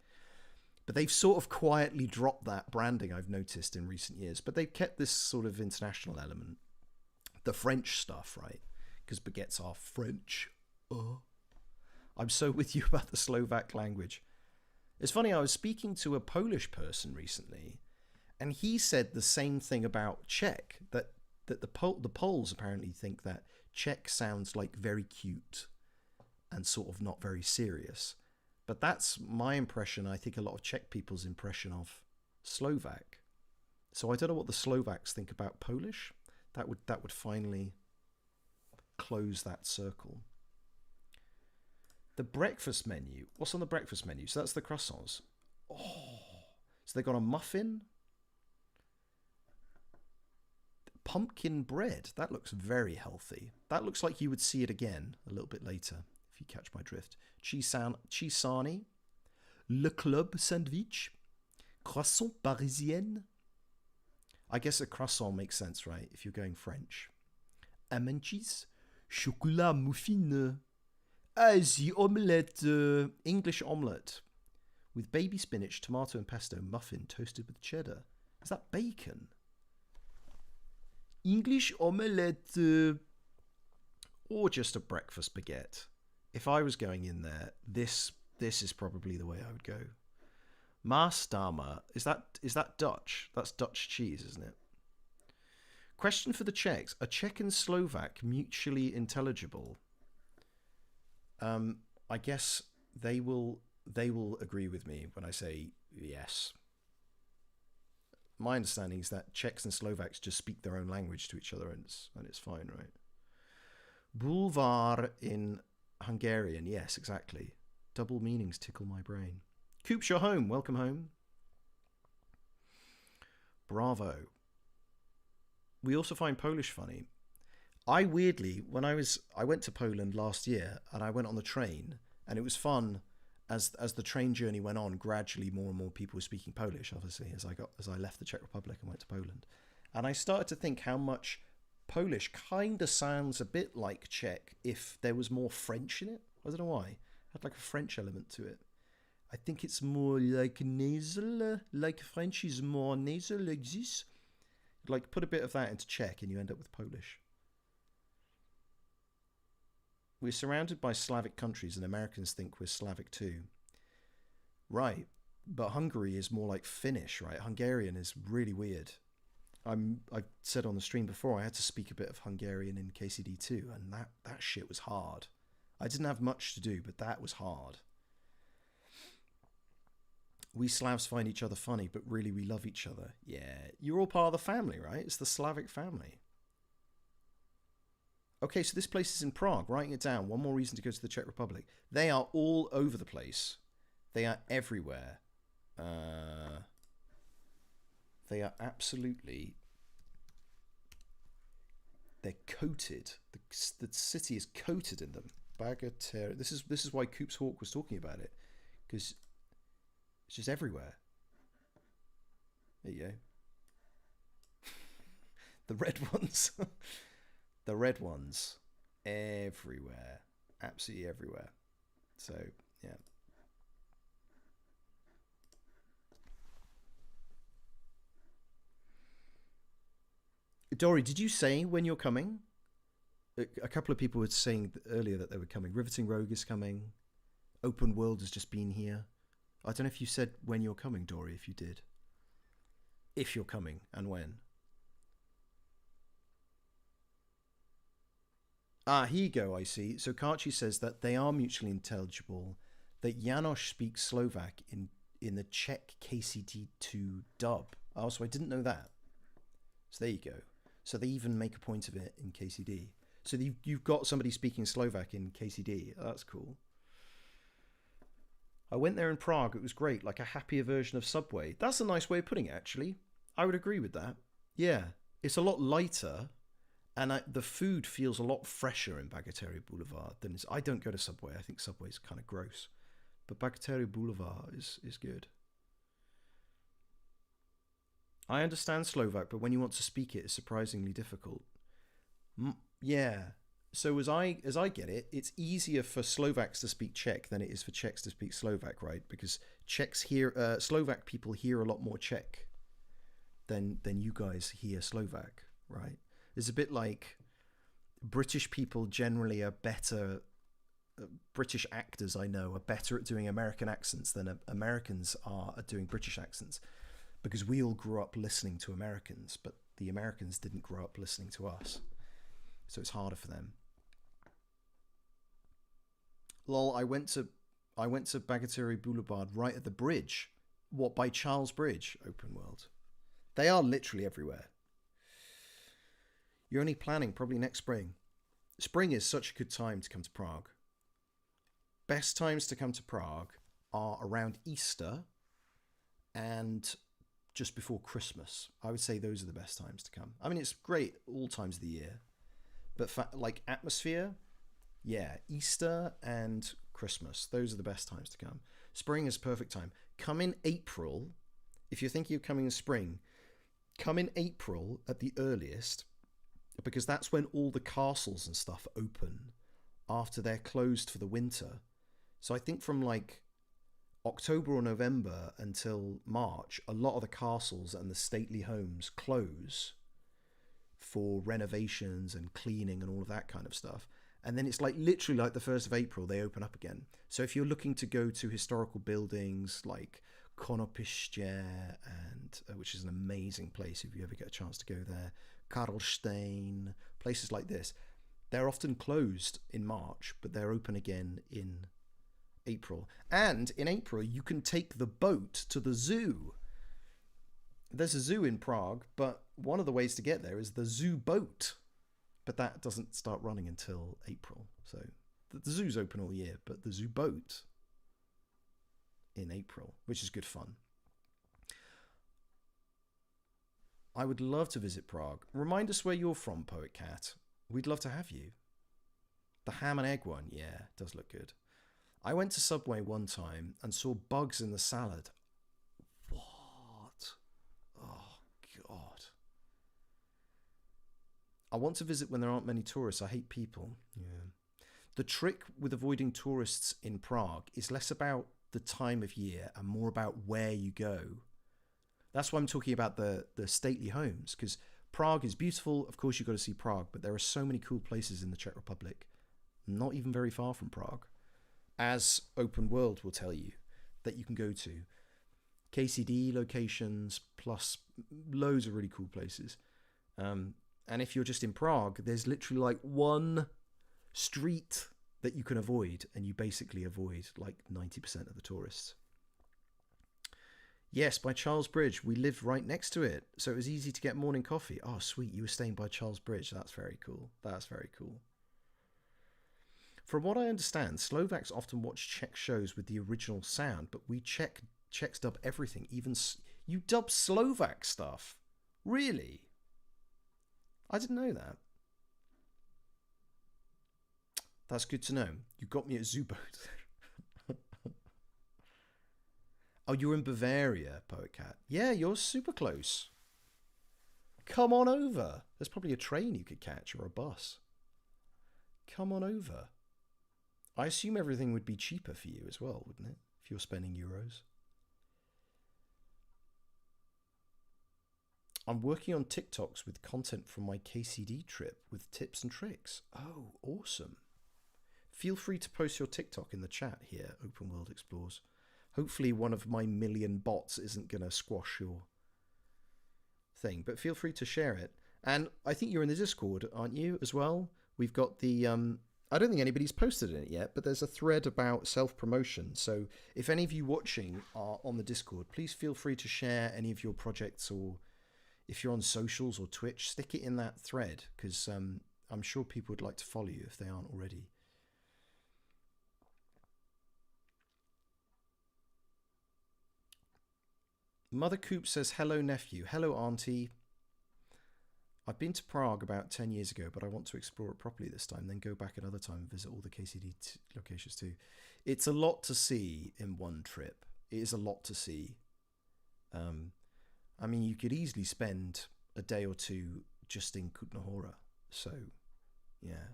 But they've sort of quietly dropped that branding, I've noticed, in recent years. But they've kept this sort of international element. The French stuff, right? Because baguettes are French. I'm so with you about the Slovak language. It's funny, I was speaking to a Polish person recently, and he said the same thing about Czech, that the Poles apparently think that Czech sounds like very cute and sort of not very serious. But that's my impression, I think a lot of Czech people's impression of Slovak. So I don't know what the Slovaks think about Polish. That would finally close that circle. The breakfast menu. What's on the breakfast menu? So that's the croissants. Oh, so they got a muffin. Pumpkin bread. That looks very healthy. That looks like you would see it again a little bit later, if you catch my drift. Cheesani. Le Club sandwich. Croissant parisienne. I guess a croissant makes sense, right? If you're going French. Almond cheese. Chocolat muffin. The omelette. English omelette. With baby spinach, tomato and pesto muffin toasted with cheddar. Is that bacon? English omelette. Or just a breakfast baguette. If I was going in there, this is probably the way I would go. Maasdama, is that Dutch? That's Dutch cheese, isn't it? Question for the Czechs: are Czech and Slovak mutually intelligible? I guess they will agree with me when I say yes. My understanding is that Czechs and Slovaks just speak their own language to each other, and it's fine, right? Boulevard in Hungarian, yes, exactly. Double meanings tickle my brain. Coops, you're home. Welcome home. Bravo. We also find Polish funny. I weirdly, I went to Poland last year, and I went on the train, and it was fun. As the train journey went on, gradually more and more people were speaking Polish. Obviously, as I left the Czech Republic and went to Poland, and I started to think how much Polish kind of sounds a bit like Czech if there was more French in it. I don't know why. It had like a French element to it. I think it's more like nasal, like French is more nasal like this. Like put a bit of that into Czech and you end up with Polish. We're surrounded by Slavic countries and Americans think we're Slavic too. Right, but Hungary is more like Finnish, right? Hungarian is really weird. I said on the stream before, I had to speak a bit of Hungarian in KCD too, and that shit was hard. I didn't have much to do, but that was hard. We Slavs find each other funny, but really we love each other. Yeah, you're all part of the family, right? It's the Slavic family. Okay, so this place is in Prague. Writing it down. One more reason to go to the Czech Republic. They are all over the place. They are everywhere. They are absolutely... They're coated. The city is coated in them. Bagatelle. This is why Coops Hawk was talking about it. Because it's just everywhere. There you go. The red ones. The red ones. Everywhere. Absolutely everywhere. So, yeah. Dory, did you say when you're coming? A couple of people were saying earlier that they were coming. Riveting Rogue is coming. Open World has just been here. I don't know if you said when you're coming, Dory, if you did. If you're coming, and when. Ah, here you go, I see. So Karchi says that they are mutually intelligible, that Janosch speaks Slovak in the Czech KCT2 dub. Oh, so I didn't know that. So there you go. So they even make a point of it in KCD. So you've got somebody speaking Slovak in KCD. Oh, that's cool. I went there in Prague. It was great, like a happier version of Subway. That's a nice way of putting it, actually. I would agree with that. Yeah, it's a lot lighter, and the food feels a lot fresher in Bagatelle Boulevard than it's... I don't go to Subway. I think Subway's kind of gross. But Bagatelle Boulevard is good. I understand Slovak, but when you want to speak it, it's surprisingly difficult. Yeah. So as I get it, it's easier for Slovaks to speak Czech than it is for Czechs to speak Slovak, right? Because Slovak people hear a lot more Czech than you guys hear Slovak, right? It's a bit like British people generally are better British actors I know are better at doing American accents than Americans are at doing British accents, because we all grew up listening to Americans, but the Americans didn't grow up listening to us, so it's harder for them. Lol, I went to Bagateri Boulevard right at the bridge. What, by Charles Bridge? Open world. They are literally everywhere. You're only planning probably next spring. Spring is such a good time to come to Prague. Best times to come to Prague are around Easter and just before Christmas. I would say those are the best times to come. I mean, it's great all times of the year, but like atmosphere, yeah, Easter and Christmas, those are the best times to come. Spring is perfect time. Come in April. If you're thinking of coming in spring, come in April at the earliest, because that's when all the castles and stuff open after they're closed for the winter. So I think from like October or November until March, a lot of the castles and the stately homes close for renovations and cleaning and all of that kind of stuff. And then it's like literally like the 1st of April, they open up again. So if you're looking to go to historical buildings like Konopiště, and which is an amazing place if you ever get a chance to go there, Karlstein, places like this, they're often closed in March, but they're open again in April. And in April, you can take the boat to the zoo. There's a zoo in Prague, but one of the ways to get there is the zoo boat. But that doesn't start running until April. So the zoo's open all year, but the zoo boat in April, which is good fun. I would love to visit Prague. Remind us where you're from, Poet Cat. We'd love to have you. The ham and egg one, yeah, does look good. I went to Subway one time and saw bugs in the salad. What? Oh, God. I want to visit when there aren't many tourists. I hate people. Yeah. The trick with avoiding tourists in Prague is less about the time of year and more about where you go. That's why I'm talking about the stately homes, because Prague is beautiful. Of course, you've got to see Prague, but there are so many cool places in the Czech Republic, not even very far from Prague, as Open World will tell you, that you can go to. KCD locations, plus loads of really cool places. And if you're just in Prague, there's literally like one street that you can avoid, and you basically avoid like 90% of the tourists. Yes, by Charles Bridge. We lived right next to it, so it was easy to get morning coffee. Oh, sweet. You were staying by Charles Bridge. That's very cool. That's very cool. From what I understand, Slovaks often watch Czech shows with the original sound, but we Czechs dub everything. Even you dub Slovak stuff. Really? I didn't know that. That's good to know. You got me at Zooboat. Oh, you're in Bavaria, Poet Cat. Yeah, you're super close. Come on over. There's probably a train you could catch or a bus. Come on over. I assume everything would be cheaper for you as well, wouldn't it? If you're spending euros. I'm working on TikToks with content from my KCD trip with tips and tricks. Oh, awesome. Feel free to post your TikTok in the chat here, Open World Explores. Hopefully one of my million bots isn't going to squash your thing, but feel free to share it. And I think you're in the Discord, aren't you, as well? We've got the... I don't think anybody's posted in it yet, but there's a thread about self-promotion. So if any of you watching are on the Discord, please feel free to share any of your projects, or if you're on socials or Twitch, stick it in that thread, because I'm sure people would like to follow you if they aren't already. Mother Coop says, hello, nephew. Hello, auntie. I've been to Prague about 10 years ago, but I want to explore it properly this time, then go back another time and visit all the KCD locations too. It's a lot to see in one trip. It is a lot to see. I mean, you could easily spend a day or two just in Kutná Hora. So, yeah.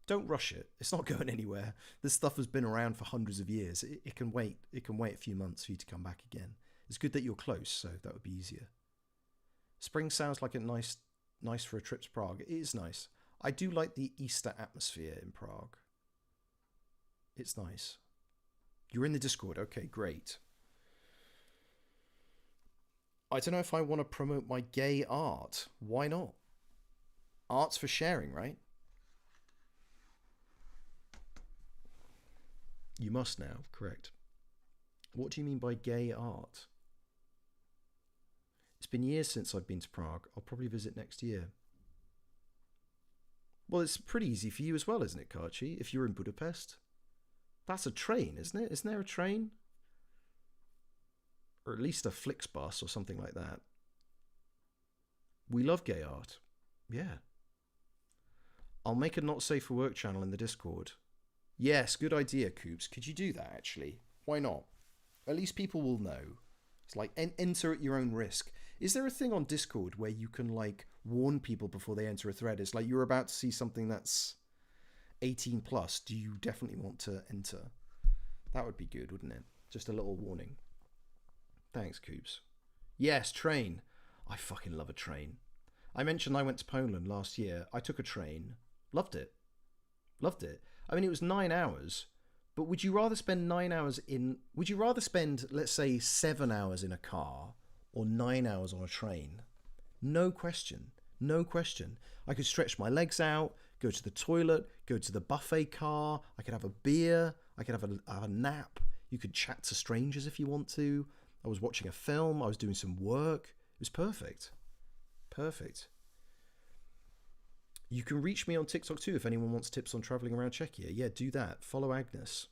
Don't rush it. It's not going anywhere. This stuff has been around for hundreds of years. It can wait. It can wait a few months for you to come back again. It's good that you're close, so that would be easier. Spring sounds like a nice for a trip to Prague. It is nice. I do like the Easter atmosphere in Prague. It's nice. You're in the Discord. Okay, great. I don't know if I want to promote my gay art. Why not? Art's for sharing, right? You must now, correct. What do you mean by gay art? It's been years since I've been to Prague. I'll probably visit next year. Well, it's pretty easy for you as well, isn't it, Karchi? If you're in Budapest. That's a train, isn't it? Isn't there a train? Or at least a Flixbus or something like that. We love gay art. Yeah. I'll make a not safe for work channel in the Discord. Yes, good idea, Coops. Could you do that, actually? Why not? At least people will know. It's like, enter at your own risk. Is there a thing on Discord where you can, like, warn people before they enter a thread? It's like, you're about to see something that's 18 plus. Do you definitely want to enter? That would be good, wouldn't it? Just a little warning. Thanks, Coops. Yes, train. I fucking love a train. I mentioned I went to Poland last year. I took a train. Loved it. Loved it. I mean, it was 9 hours. But would you rather spend 9 hours in... Would you rather spend, let's say, 7 hours in a car or 9 hours on a train? No question. No question. I could stretch my legs out, go to the toilet, go to the buffet car. I could have a beer. I could have a nap. You could chat to strangers if you want to. I was watching a film. I was doing some work. It was perfect. Perfect. You can reach me on TikTok too if anyone wants tips on travelling around Czechia. Yeah, do that. Follow Agnes.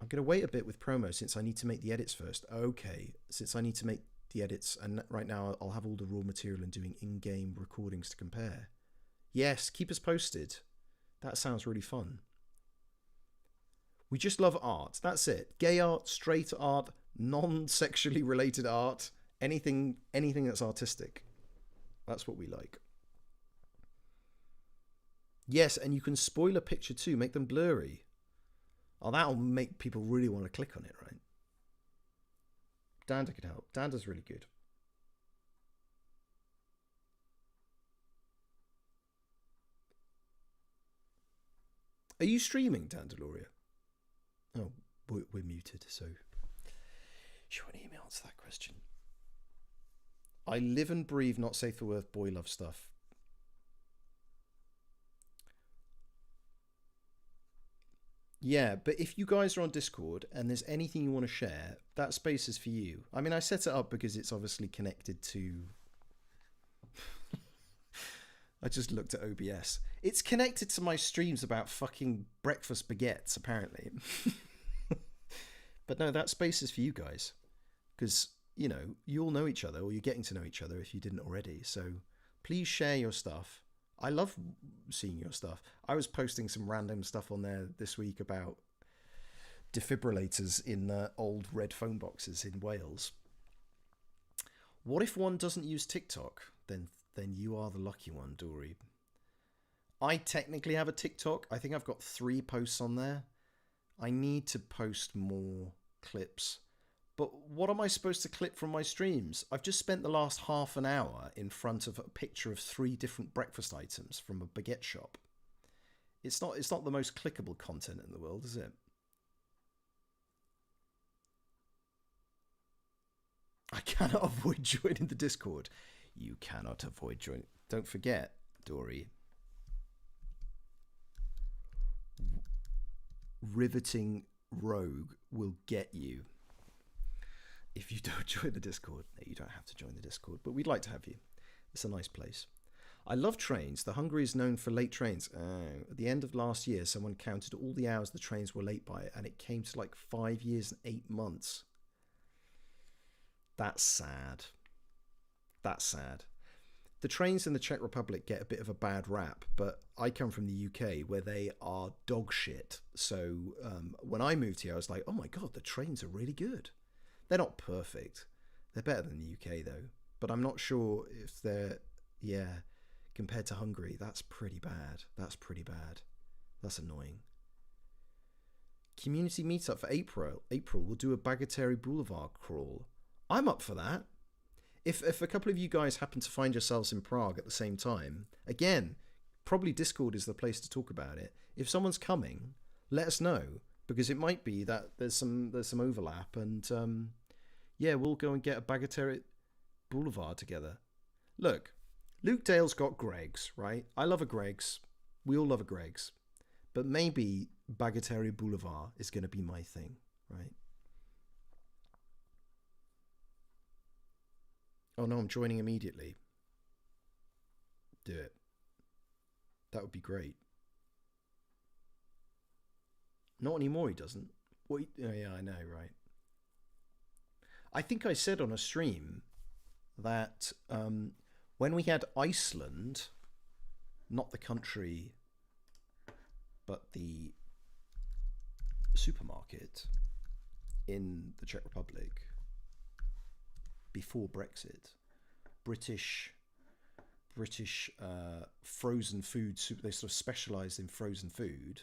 I'm going to wait a bit with promo since I need to make the edits first. Okay, since I need to make the edits, and right now I'll have all the raw material and doing in-game recordings to compare. Yes, keep us posted. That sounds really fun. We just love art. That's it. Gay art, straight art, non-sexually related art, anything that's artistic. That's what we like. Yes, and you can spoil a picture too, make them blurry. Oh, that'll make people really want to click on it, right? Danda could help. Danda's really good. Are you streaming, Dandaloria? Oh, we're muted, so she won't even answer that question. I live and breathe not safe for work boy love stuff. Yeah, but if you guys are on Discord and there's anything you want to share, that space is for you. I mean, I set it up because it's obviously connected to... I just looked at OBS. It's connected to my streams about fucking breakfast baguettes, apparently. But no, that space is for you guys. Because, you know, you all know each other, or you're getting to know each other if you didn't already. So please share your stuff. I love seeing your stuff. I was posting some random stuff on there this week about defibrillators in old red phone boxes in Wales. What if one doesn't use TikTok? Then you are the lucky one, Dory. I technically have a TikTok. I think I've got 3 posts on there. I need to post more clips. But what am I supposed to clip from my streams? I've just spent the last half an hour in front of a picture of 3 different breakfast items from a baguette shop. It's not the most clickable content in the world, is it? I cannot avoid joining the Discord. You cannot avoid joining. Don't forget, Dory. Riveting Rogue will get you. If you don't join the Discord. No, you don't have to join the Discord, but we'd like to have you. It's a nice place. I love trains. The Hungary is known for late trains. At the end of last year, someone counted all the hours the trains were late by, and it came to like 5 years and 8 months. That's sad. That's sad. The trains in the Czech Republic get a bit of a bad rap, but I come from the UK where they are dog shit. So when I moved here, I was like, oh my God, the trains are really good. They're not perfect. They're better than the UK though. But I'm not sure if they're, yeah, compared to Hungary, that's pretty bad. That's pretty bad. That's annoying. Community meetup for April. We'll do a Bagateri Boulevard crawl. I'm up for that. If a couple of you guys happen to find yourselves in Prague at the same time, again, probably Discord is the place to talk about it. If someone's coming, let us know, because it might be that there's some overlap, and yeah, we'll go and get a Bagatelle Boulevard together. Look, Luke Dale's got Greg's, right? I love a Greg's. We all love a Greg's. But maybe Bagatelle Boulevard is going to be my thing, right? Oh no, I'm joining immediately. Do it. That would be great. Not anymore, he doesn't. What? Oh, yeah, I know, right? I think I said on a stream that when we had Iceland, not the country, but the supermarket in the Czech Republic before Brexit, British frozen food, they sort of specialised in frozen food.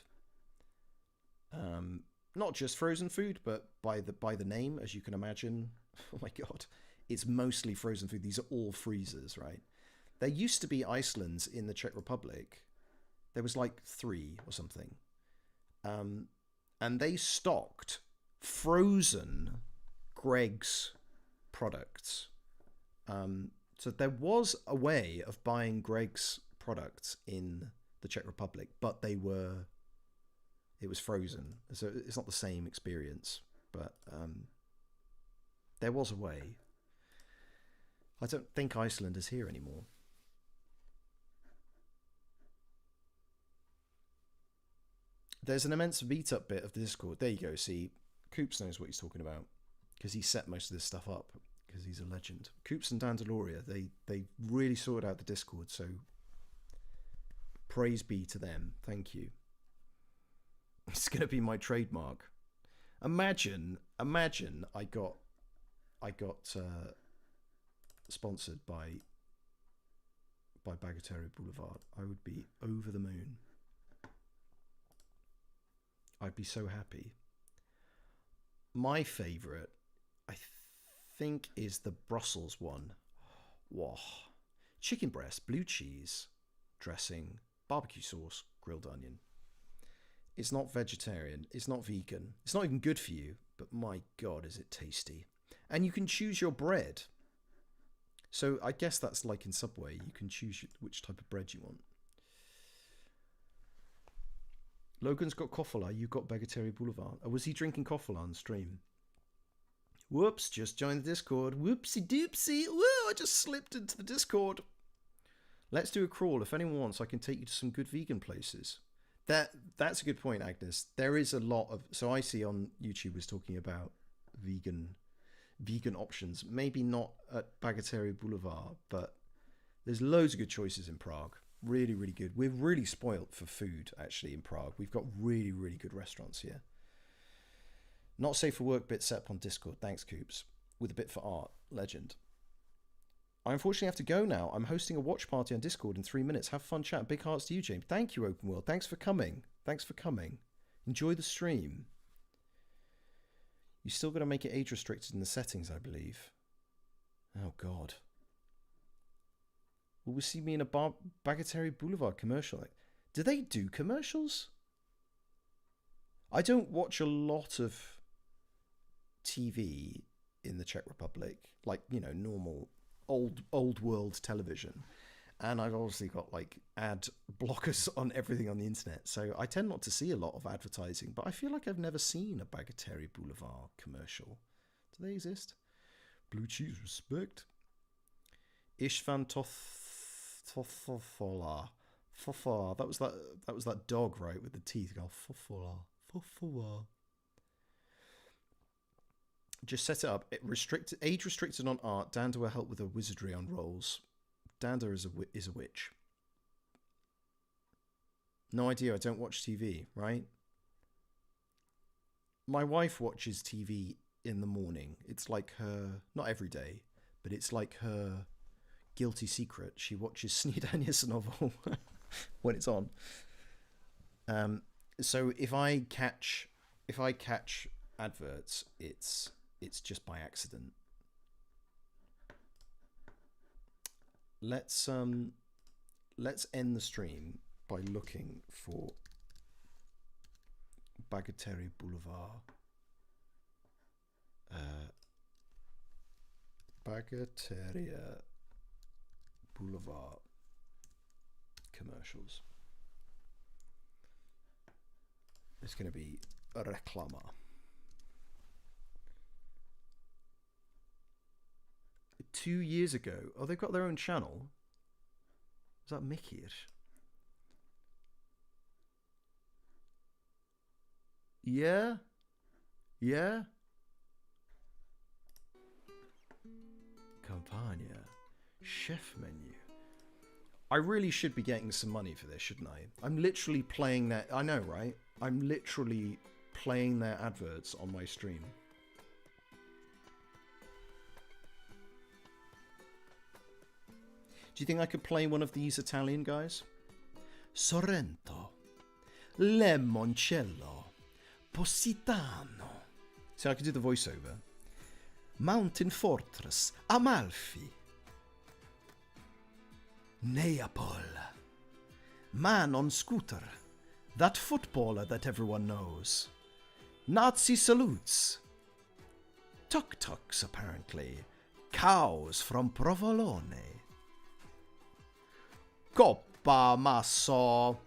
Not just frozen food, but by the name, as you can imagine. Oh my god, it's mostly frozen food. These are all freezers, right? There used to be Icelands in the Czech Republic. There was like 3 or something, and they stocked frozen Greg's products. So there was a way of buying Greg's products in the Czech Republic, but it was frozen. So it's not the same experience, but there was a way. I don't think Iceland is here anymore. There's an immense meetup bit of the Discord. There you go. See, Coops knows what he's talking about because he set most of this stuff up because he's a legend. Coops and Dandaloria, they really sorted out the Discord, so praise be to them. Thank you. It's going to be my trademark. Imagine I got sponsored by Bagatelle Boulevard. I would be over the moon. I'd be so happy. My favourite, I think, is the Brussels one. Wow. Chicken breast, blue cheese, dressing, barbecue sauce, grilled onion. It's not vegetarian. It's not vegan. It's not even good for you. But my God, is it tasty. And you can choose your bread. So I guess that's like in Subway. You can choose which type of bread you want. Logan's got Koffola, you got Bagatelle Boulevard. Or was he drinking Koffola on stream? Whoops, just joined the Discord. Whoopsie doopsie. Whoa, I just slipped into the Discord. Let's do a crawl. If anyone wants, I can take you to some good vegan places. That's a good point, Agnes. There is a lot of... So I see on YouTube was talking about vegan options. Maybe not at Bagatelle Boulevard, but there's loads of good choices in Prague. Really, really good. We're really spoilt for food, actually, in Prague. We've got really, really good restaurants here. Not safe for work bit set up on Discord. Thanks, Coops. With a bit for art. Legend. I unfortunately have to go now. I'm hosting a watch party on Discord in 3 minutes. Have fun chat. Big hearts to you, James. Thank you, Open World. Thanks for coming. Enjoy the stream. You still got to make it age restricted in the settings, I believe. Oh, God. Will we see me in a Bagatelle Boulevard commercial? Do they do commercials? I don't watch a lot of TV in the Czech Republic, like, you know, normal old world television. And I've obviously got like ad blockers on everything on the internet, so I tend not to see a lot of advertising, but I feel like I've never seen a Bagatelle Boulevard commercial. Do they exist? Blue cheese respect. Ishvan Tofola. Fofola. That was that dog, right, with the teeth. Go Fofola. Fofola. Just set it up. Age restricted on art. Danda will help with the wizardry on rolls. Danda is a witch. No idea. I don't watch TV, right? My wife watches TV in the morning. It's like her, not every day, but it's like her guilty secret. She watches Sneedanius novel when it's on. So if I catch adverts, it's just by accident. Let's end the stream by looking for Bagatelle Boulevard. Bagatelle Boulevard commercials. It's going to be a reclama. Two years ago. Oh, they've got their own channel. Is that Mickey-ish? Yeah. Yeah. Campagna. Chef menu. I really should be getting some money for this, shouldn't I? I'm literally playing their... I know, right? I'm literally playing their adverts on my stream. Do you think I could play one of these Italian guys? Sorrento, Limoncello, Positano. See, I could do the voiceover. Mountain Fortress, Amalfi. Neapol. Man on scooter. That footballer that everyone knows. Nazi salutes. Tuk-tuks, apparently. Cows from Provolone. Coppa Masso.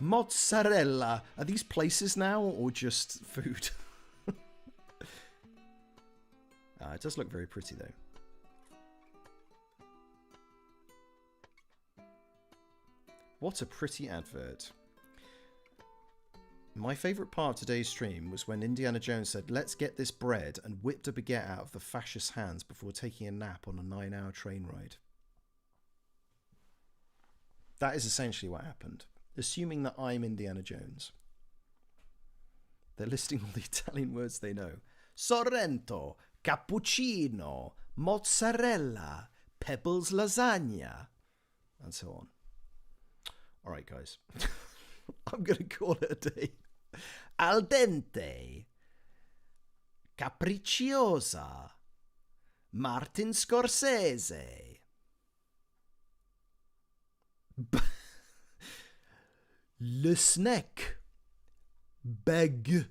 Mozzarella. Are these places now or just food? It does look very pretty though. What a pretty advert. My favourite part of today's stream was when Indiana Jones said, "Let's get this bread," and whipped a baguette out of the fascist's hands before taking a nap on a 9-hour train ride. That is essentially what happened. Assuming that I'm Indiana Jones. They're listing all the Italian words they know. Sorrento, cappuccino, mozzarella, Pebbles lasagna, and so on. All right, guys. I'm going to call it a day. Al dente, capricciosa, Martin Scorsese. Le snack. Beg.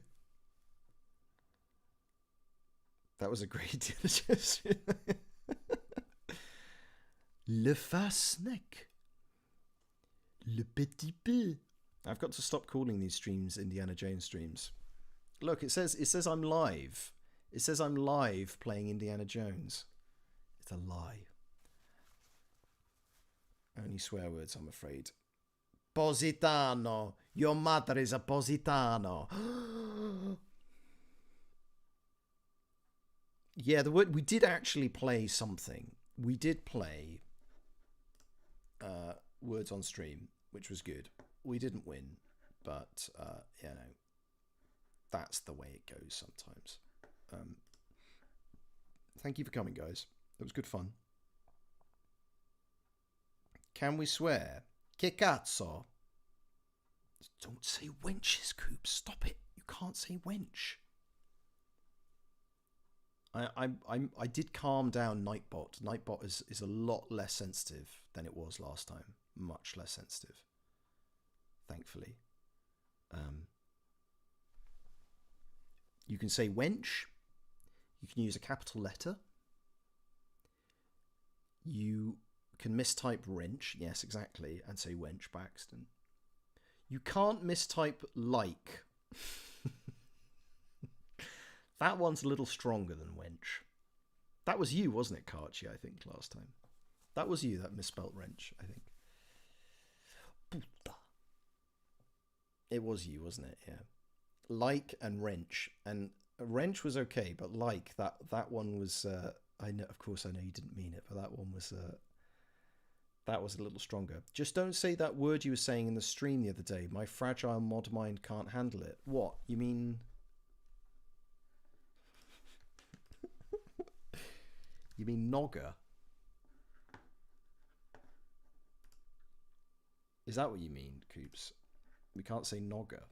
That was a great Le fast snack. Le petit peu. I've got to stop calling these streams Indiana Jones streams. Look, it says I'm live. It says I'm live playing Indiana Jones. It's a lie. Only swear words, I'm afraid. Positano. Your mother is a Positano. Yeah, we did actually play something. We did play words on stream, which was good. We didn't win, but you know, that's the way it goes sometimes. Thank you for coming, guys. It was good fun. Can we swear? Che cazzo? Don't say wenches, Coop. Stop it. You can't say wench. I did calm down Nightbot. Nightbot is a lot less sensitive than it was last time. Much less sensitive. Thankfully. You can say wench. You can use a capital letter. You can mistype wrench. Yes, exactly. And say wench by accident. You can't mistype like. That one's a little stronger than wench. That was you, wasn't it, Karchi, I think, last time. That was you that misspelt wrench, I think. Puta. It was you, wasn't it? Yeah. Like and wrench. And wrench was okay, but like, that one was... I know, of course, I know you didn't mean it, but that one was... that was a little stronger. Just don't say that word you were saying in the stream the other day. My fragile mod mind can't handle it. What? You mean... You mean nogger? Is that what you mean, Coops? We can't say nogger.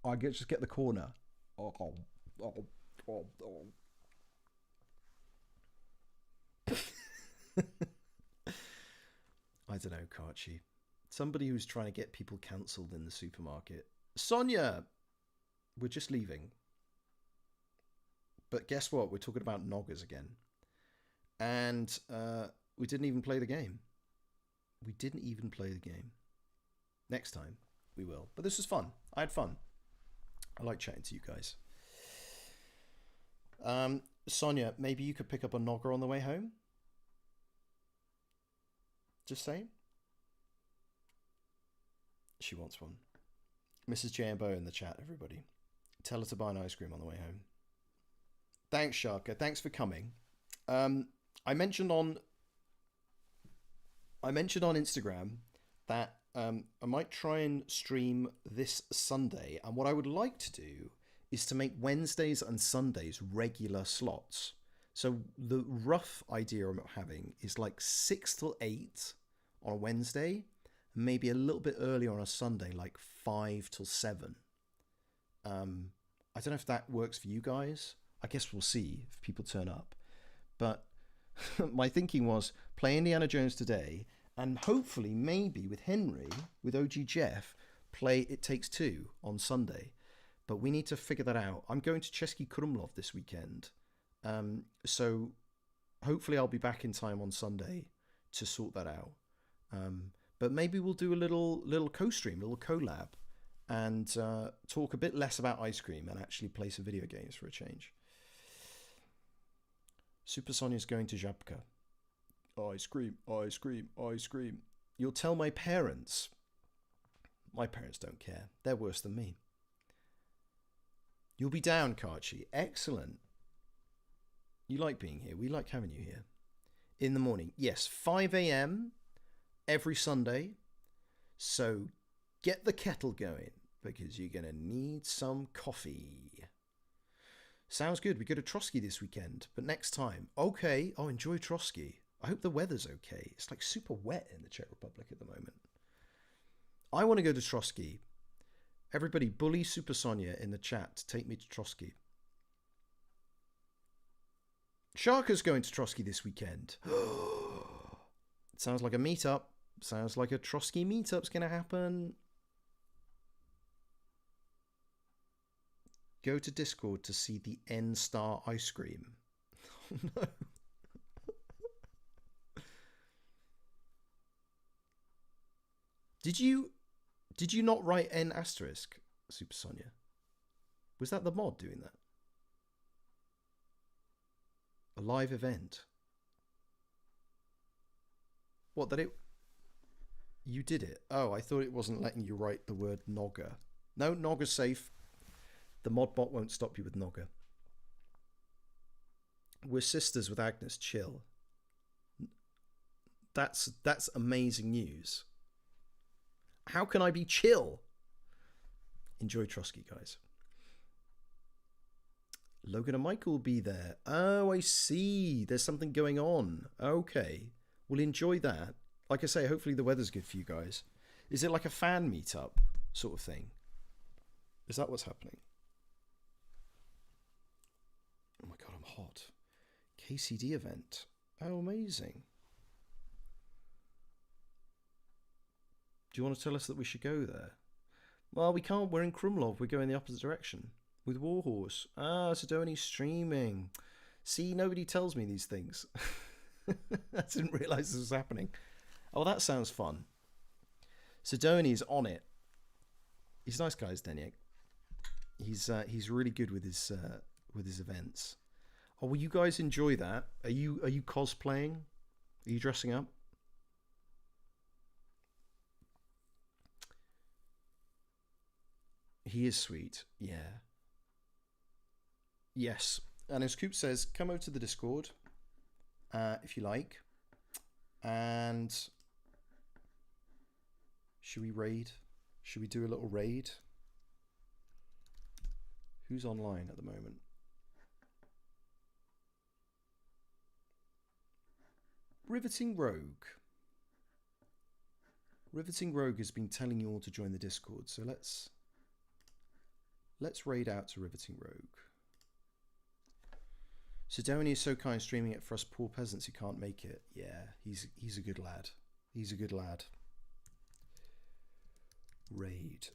I just get the corner. I don't know, Karchi. Somebody who's trying to get people cancelled in the supermarket. Sonia! We're just leaving. But guess what? We're talking about noggers again. And we didn't even play the game. We didn't even play the game. Next time, we will. But this was fun. I had fun. I like chatting to you guys. Sonia, maybe you could pick up a nogger on the way home? Just saying. She wants one. Mrs. JMBeau in the chat, everybody. Tell her to buy an ice cream on the way home. Thanks, Sharka. Thanks for coming. I mentioned on Instagram that I might try and stream this Sunday, and what I would like to do is to make Wednesdays and Sundays regular slots. So the rough idea I'm having is like 6 till 8 on a Wednesday, and maybe a little bit earlier on a Sunday, like 5 till 7. I don't know if that works for you guys. I guess we'll see if people turn up. But my thinking was play Indiana Jones today, and hopefully maybe with Henry, with OG Jeff, play It Takes Two on Sunday. But we need to figure that out. I'm going to Český Krumlov this weekend. So hopefully I'll be back in time on Sunday to sort that out. But maybe we'll do a little co-stream, a little collab, and talk a bit less about ice cream and actually play some video games for a change. Super Sonia's going to Żabka. Ice cream, ice cream, ice cream. You'll tell my parents. My parents don't care. They're worse than me. You'll be down, Karchi. Excellent. You like being here. We like having you here. In the morning. Yes, 5 a.m. every Sunday. So get the kettle going, because you're going to need some coffee. Sounds good. We go to Trotsky this weekend, but next time. Okay. Oh, enjoy Trotsky. I hope the weather's okay. It's like super wet in the Czech Republic at the moment. I want to go to Trotsky. Everybody, bully Super Sonia in the chat to take me to Trotsky. Sharka's going to Trotsky this weekend. It sounds like a meetup. Sounds like a Trotsky meetup's going to happen. Go to Discord to see the N-Star ice cream. Oh, no. Did you not write N asterisk, Super Sonia? Was that the mod doing that? A live event. What, that it... You did it. Oh, I thought it wasn't letting you write the word Nogger. No, Nogger's safe. The mod bot won't stop you with Nogger. We're sisters with Agnes. Chill. That's amazing news. How can I be chill? Enjoy Trotsky, guys. Logan and Michael will be there. Oh, I see. There's something going on. Okay. We'll enjoy that. Like I say, hopefully the weather's good for you guys. Is it like a fan meetup sort of thing? Is that what's happening? Oh my God, I'm hot. KCD event. Oh, amazing. Do you want to tell us that we should go there? Well, we can't. We're in Krumlov. We're going the opposite direction. With Warhorse. Ah, Sidoni's streaming. See, nobody tells me these things. I didn't realise this was happening. Oh, that sounds fun. Sidoni's on it. He's a nice guy, Zdeněk. He's really good with his events. Oh, will you guys enjoy that? Are you cosplaying? Are you dressing up? He is sweet, yeah. Yes, and as Coop says, come over to the Discord if you like. And should we raid? Should we do a little raid? Who's online at the moment? Riveting Rogue. Riveting Rogue has been telling you all to join the Discord, so let's raid out to Riveting Rogue. So Darren is so kind streaming it for us poor peasants who can't make it. Yeah, he's a good lad. He's a good lad. Raid.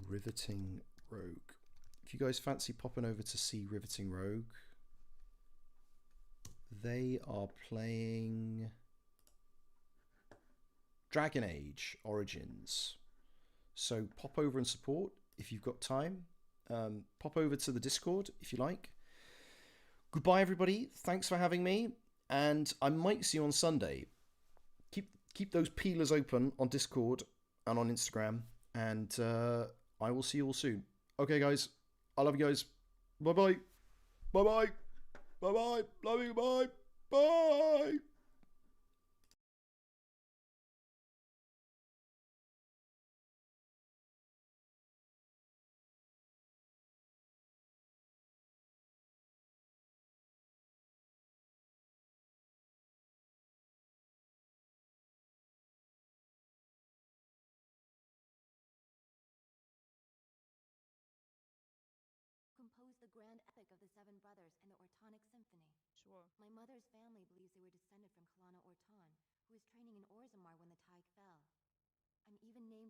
Riveting Rogue. If you guys fancy popping over to see Riveting Rogue, they are playing Dragon Age Origins. So pop over and support if you've got time. Pop over to the Discord if you like. Goodbye, everybody. Thanks for having me, and I might see you on Sunday. Keep those peelers open on Discord and on Instagram, and I will see you all soon. Okay, guys. I love you guys. Bye bye. Bye bye. Bye bye. Love you. Bye. Bye. Composed the grand epic of the Seven Brothers and the Ortonic Symphony. Sure. My mother's family believes they were descended from Kalana Orton, who was training in Orzammar when the tide fell. I'm even named